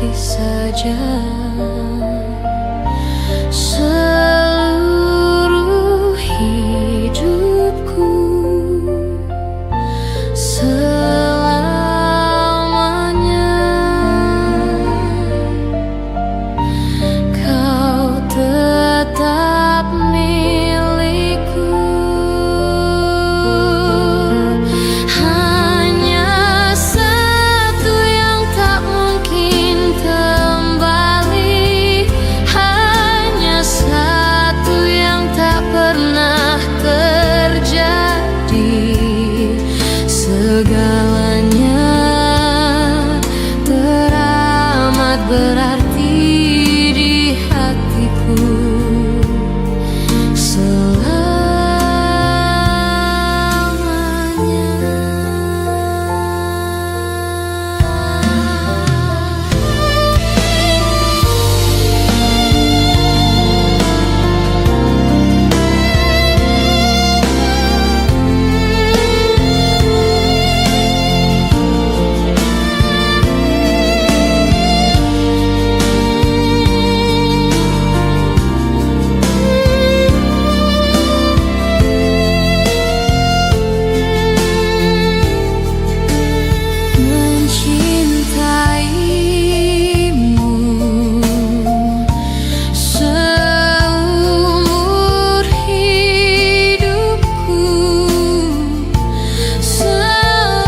hati saja. Seluruh hidupku selamanya kau tetap milikku. Hanya satu yang tak mungkin kembali, hanya satu yang tak pernah terjadi. Segalanya teramat berarti di hatiku. Mencintaimu seumur hidupku, selamanya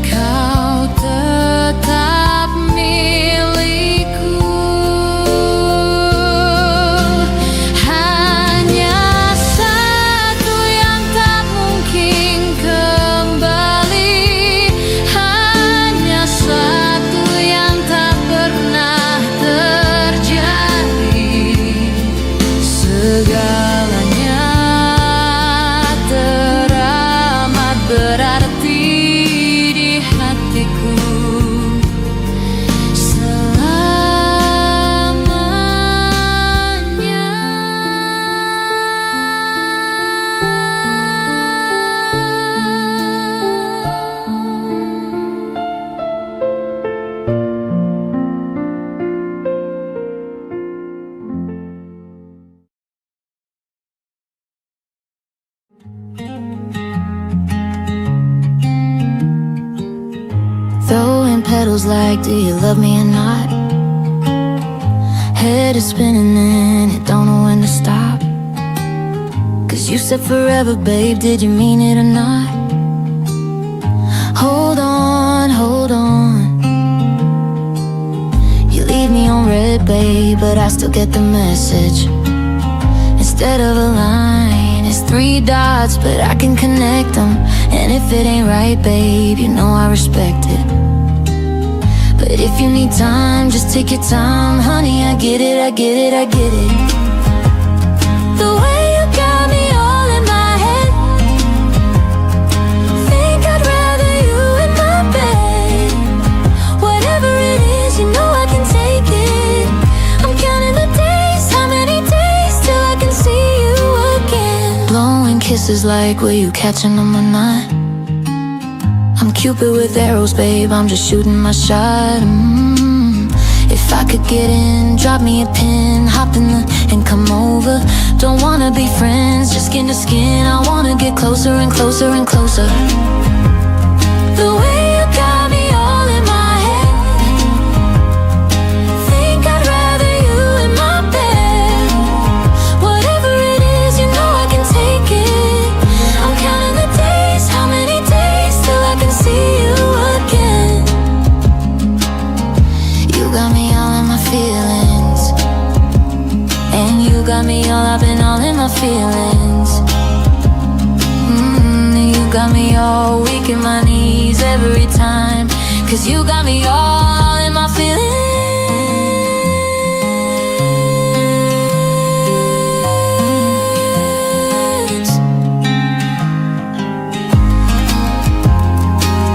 kau tetap milikku. Hanya satu yang tak mungkin kembali, hanya satu yang tak pernah terjadi. Segalanya teramat berarti di hatiku. Throwing petals like, do you love me or not? Head is spinning and it don't know when to stop. Cause you said forever, babe, did you mean it or not? Hold on, hold on. You leave me on red, babe, but I still get the message. Instead of a line, it's 3 dots, but I can connect them. And if it ain't right, babe, you know I respect it. But if you need time, just take your time, honey, I get it, I get it, I get it. The way you got me all in my head, think I'd rather you in my bed. Whatever it is, you know I can take it. I'm counting the days, how many days till I can see you again. Blowing kisses like, were you catching them or not? I'm Cupid with arrows, babe, I'm just shooting my shot. If I could get in, drop me a pin, hop in the and come over. Don't wanna be friends, just skin to skin, I wanna get closer and closer and closer. The way you got me all in my head, think I'd rather you in my bed. Whatever it is, you know I can take it. I'm counting the days, how many days till I can see you again. You got me all in my feelings, and you got me all, I've been all in my feelings. You got me all weak in my knees every time, 'cause you got me all in my feelings.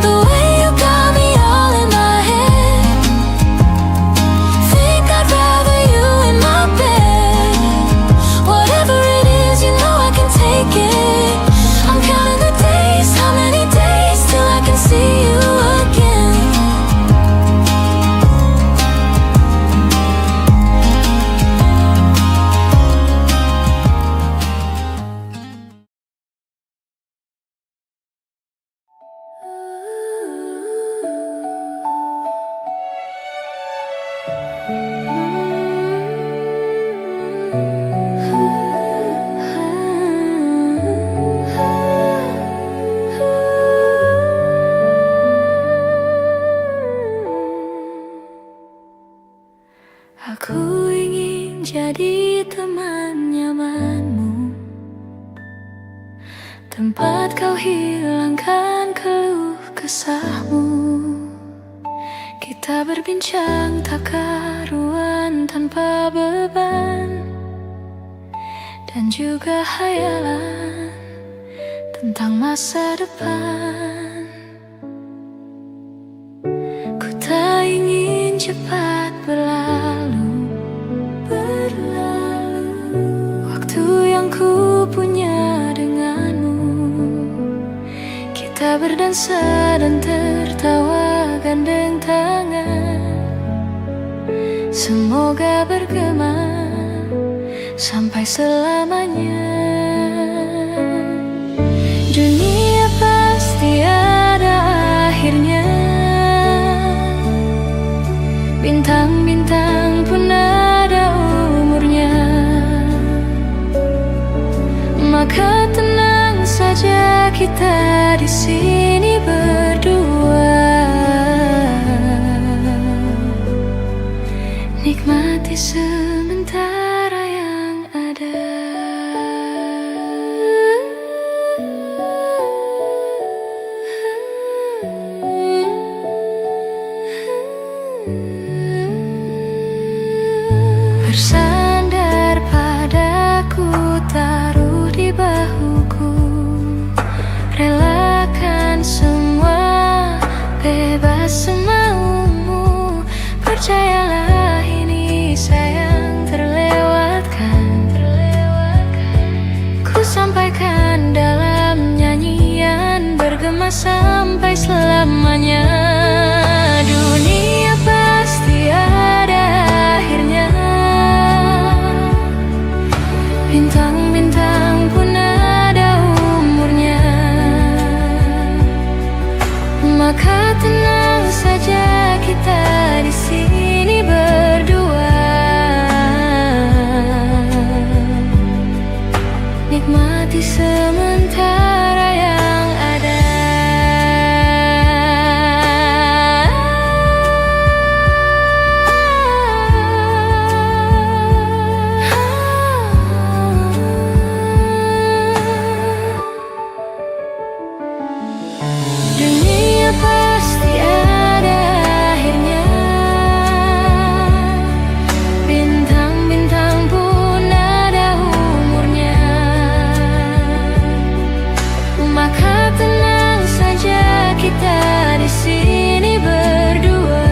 The way you got me all in my head, think I'd rather you in my bed. Whatever it is, you know I can take it. I'm counting the days, how many days tempat kau hilangkan keluh kesahmu. Kita berbincang tak karuan tanpa beban, dan juga hayalan tentang masa depan. Ku tak ingin cepat berlalu, waktu yang ku punya denganmu. Kita berdansa dan tertawa gandeng tangan, semoga bergema sampai selamanya. Dunia pasti ada akhirnya, bintang-bintang pun ada umurnya. Maka tenang saja kita di sini berdua, nikmati sementara yang ada. Bersandar padaku, taruh di bahuku, relakan semua, bebas semaumu. Percayalah ini sayang terlewatkan. Ku sampaikan dalam nyanyian, bergema sampai selamanya. Dunia pasti ada akhirnya, bintang-bintang pun ada umurnya. Maka tenang saja kita di sini berdua, nikmati sementara yang ada. Dunia pasti ada akhirnya, bintang-bintang pun ada umurnya. Maka tenang saja kita di sini berdua,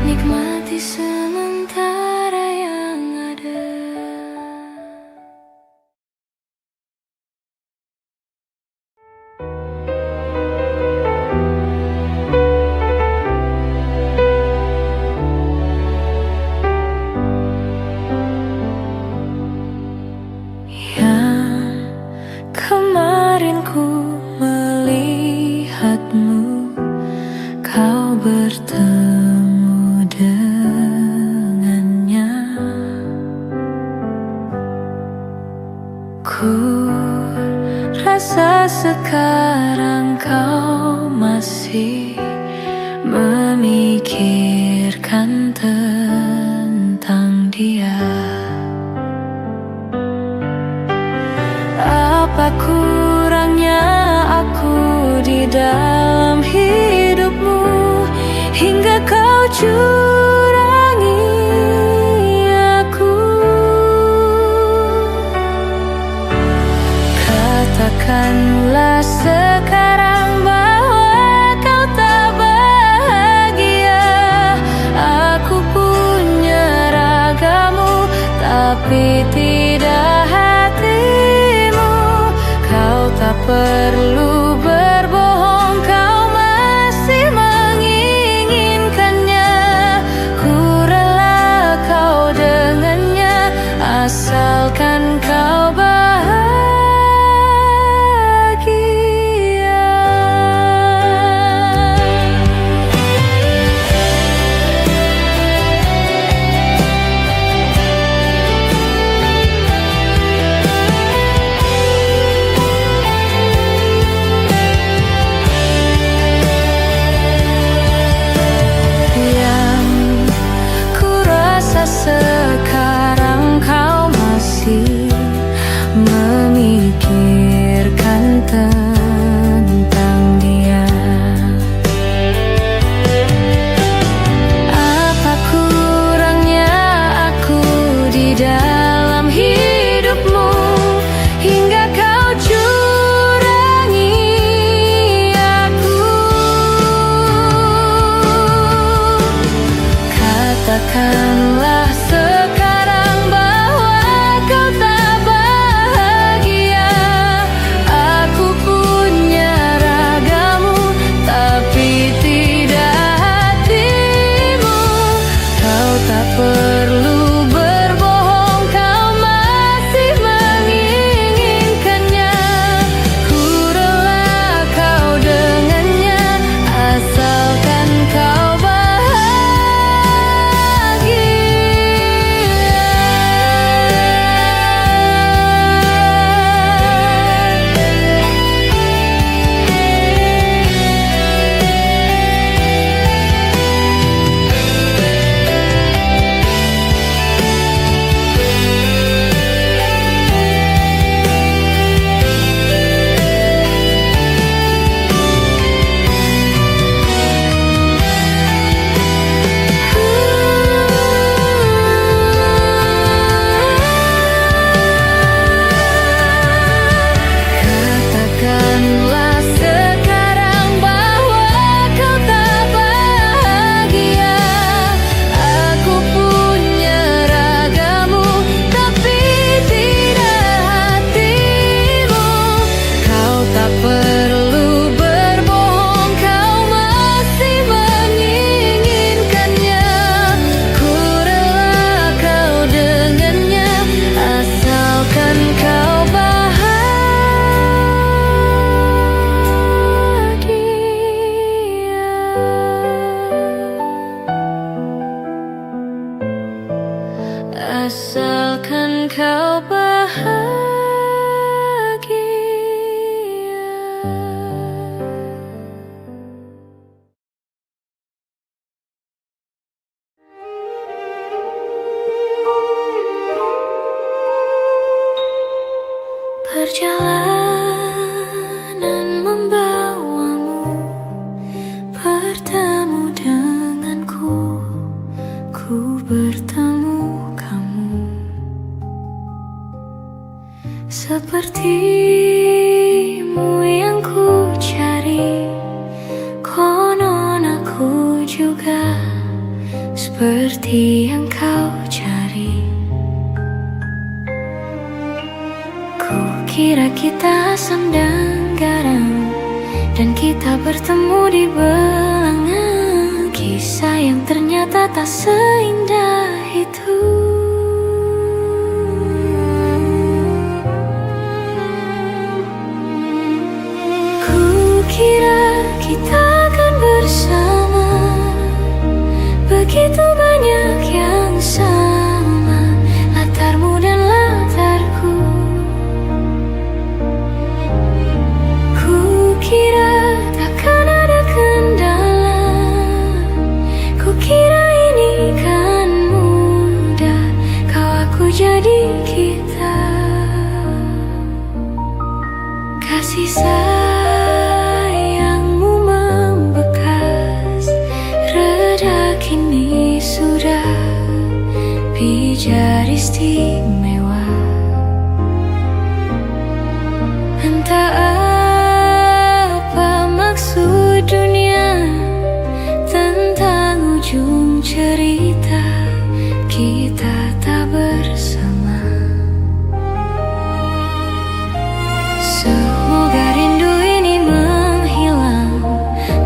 nikmati sementara yang ada. Yang kemarin ku melihatmu, kau bertemu dengannya. Ku rasa sekarang kau masih memikirkan tentang dia. Apa kurangnya aku di dalam hidupmu, hingga kau curangi aku. Katakanlah sekarang bahwa kau tak bahagia. Aku punya ragamu, tapi tidak hatimu. Kau tak perlu berbohong, kau masih menginginkannya. Ku rela kau dengannya, asalkan kau bahagia. asalkan kau bahagia. Perjalanan membawamu bertemu denganku, ku bertemu kamu. Sepertimu yang ku cari, konon aku juga seperti yang kau cari. Kira kita asam dan garam, dan kita bertemu di bilangan kisah yang ternyata tak seindah itu. Kukira kita akan bersama, begitu banyak yang sama, latarmu dan latarku. Kukira takkan ada kendala, kukira ini kan mudah, kau aku jadi kita. Kasih sayangmu membekas, reda kini sudah pijar istimewa. Entah apa maksud dunia tentang ujung cerita kita tak bersama. Semoga rindu ini menghilang,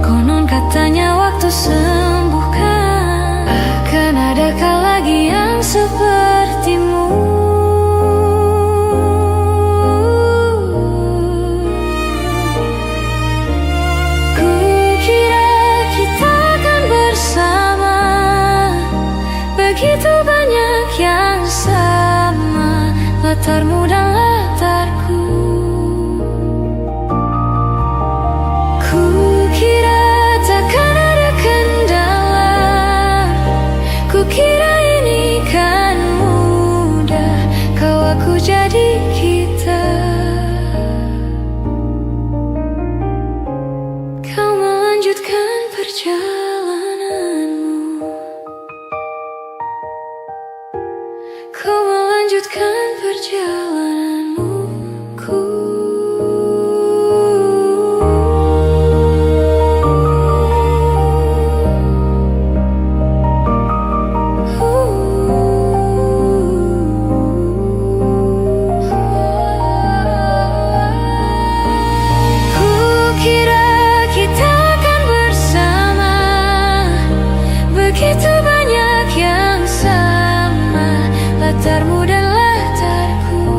konon katanya waktu sembuhkan. Akan adakah lagi yang sepertimu? Kukira kita akan bersama, begitu banyak yang sama, latarmu dan latarku. Kukira takkan ada kendala, kukira ini kan mudah, kau aku jadi kita. Kau melanjutkan perjalananmu, kau melanjutkan perjalananmu. Kukira kita akan bersama, begitu banyak yang sama, latarmu dan latarku.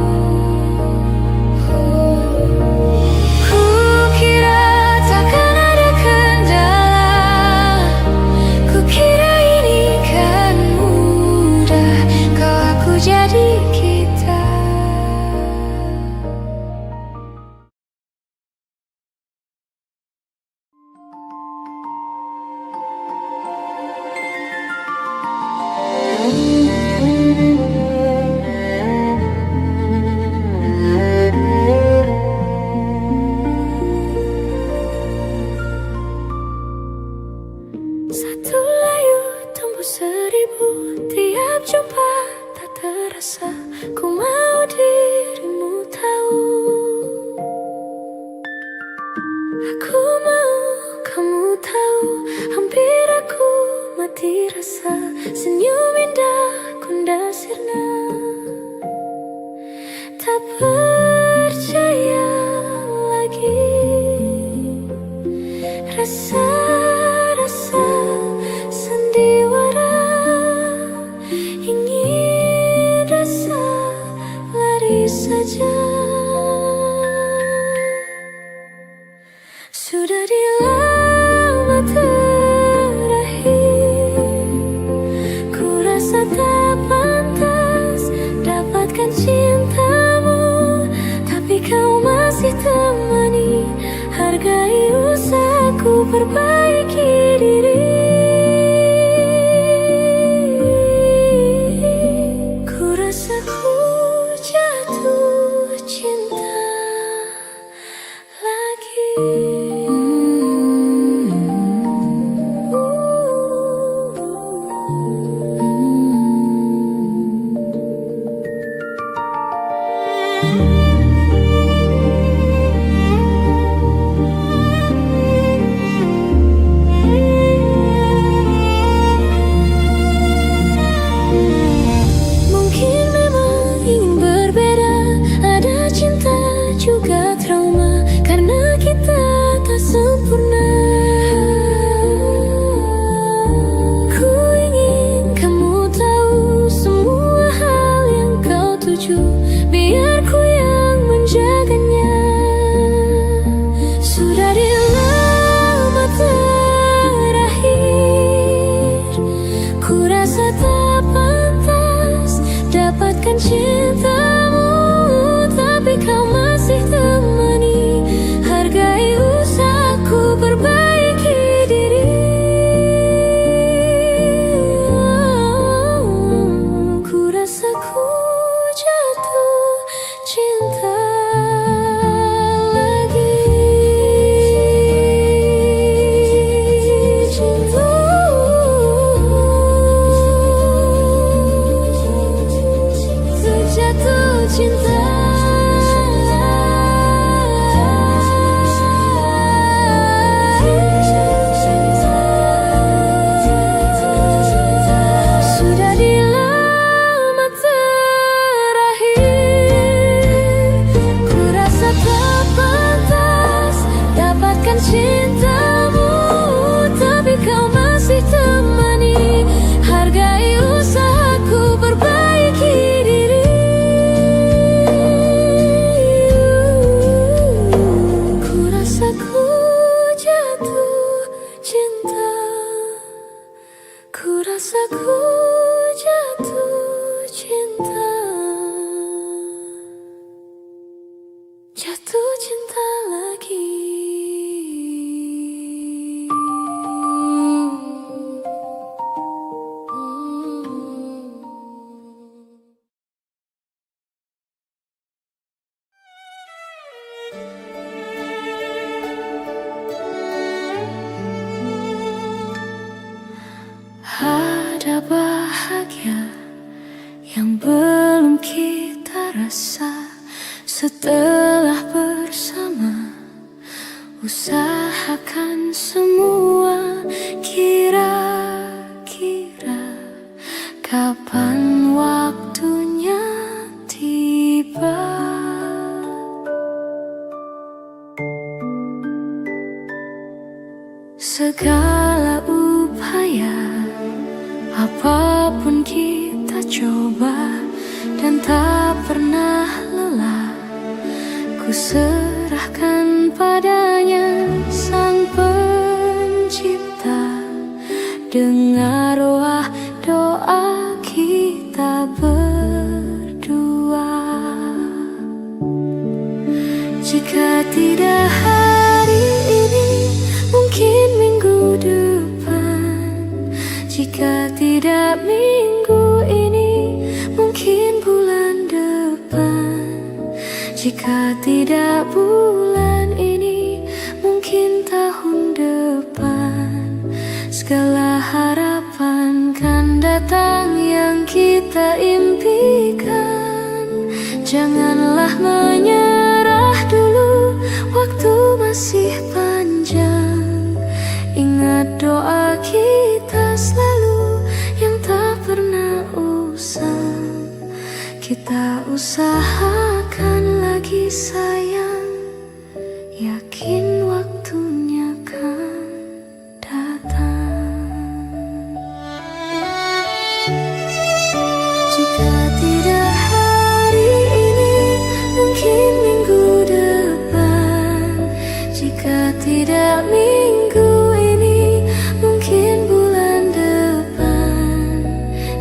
Kukira takkan ada kendala, kukira ini kan mudah, kau aku jadi kita. Satu layu tembus 1000, tiap jumpa tak terasa, ku mau dirimu tahu. Aku mau kamu tahu, hampir aku mati rasa, senyum indah kunda sirna. Tak percaya lagi, rasa-rasa sandiwara, ingin rasa lari saja. Sudah di lama terakhir, ku rasa tak pantas Rasaku jatuh cinta lagi. Mungkin memang ingin berbeda, ada cinta juga trauma, karena kita tak sempurna. Ku ingin kamu tahu semua hal yang kau tuju, biar ku yang menjaganya. Sudah di lama terakhir, ku rasa tak pantas dapatkan cintamu, tapi kau masih temani. Hargai usahaku perbaiki diri. Ku rasa ku jatuh cinta lagi. Jatuh cinta. Sudah di lama terakhir, ku rasa tak pantas dapatkan cintamu, tapi kau masih temani. Hargai usahaku perbaiki diri. Ku rasa ku jatuh cinta. Ku rasa ku jatuh cinta. Jatuh cinta lagi. Ada bahagia yang belum kita rasa setelah bersama. Usahakan semua, kira-kira kapan waktunya tiba. Segala upaya, apapun kita coba, dan tak pernah lelah. Ku serahkan padanya Sang Pencipta. Dengar doa kita berdua. Jika tidak hari ini, mungkin minggu depan. Jika tidak minggu ini, mungkin bulan depan. Jika tidak bulan ini, mungkin tahun depan. Segala harapan kan datang yang kita impikan. Janganlah menyerah dulu, waktu masih panjang. Ingat doa kita selalu yang tak pernah usang. Kita usahakan lagi sayang, yakin waktunya kan datang. Jika tidak hari ini, mungkin minggu depan. Jika tidak minggu ini, mungkin bulan depan.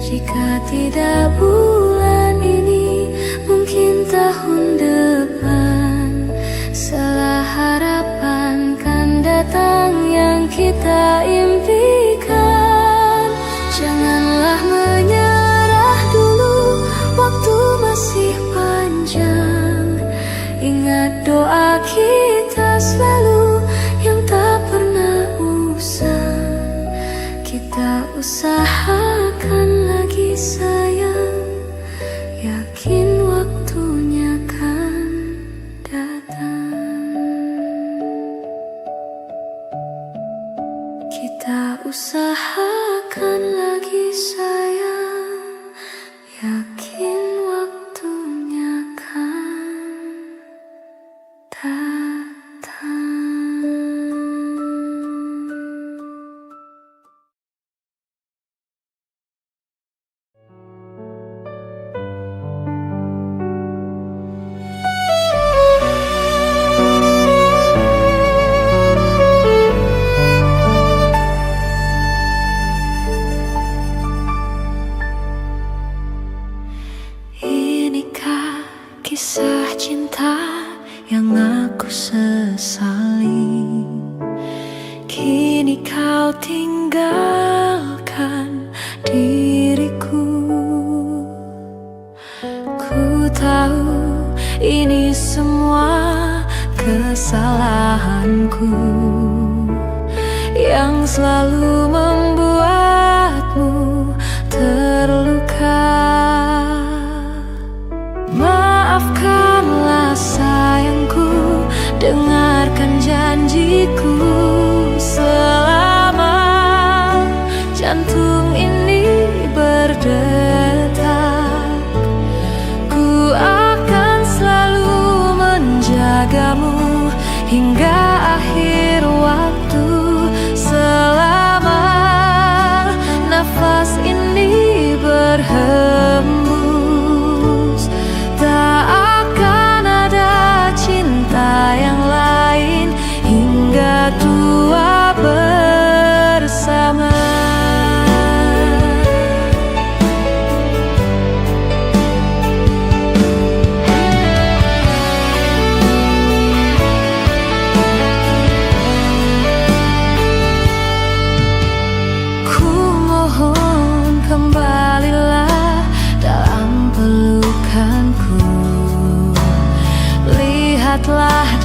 Jika tidak bulan ini, mungkin tahun depan. Salah harapan doa kita selalu yang tak pernah usang. Kita usahakan lagi sayang, yakin waktunya kan datang. Kita usahakan lagi sayang, yakin waktunya kan datang. Inikah kisah cinta yang aku sesali? Kini kau tinggalkan diriku. Ku tahu ini semua kesalahanku yang selalu membuatmu terluka. Maafkanlah sayangku, dengarkan janjiku. Selama jantung ini berdetak, ku akan selalu menjagamu hingga akhir waktu. Selama nafas ini berhembus, tak akan ada cinta yang lain hingga tua bersama. Ku mohon kembalilah dalam pelukanku. Lihatlah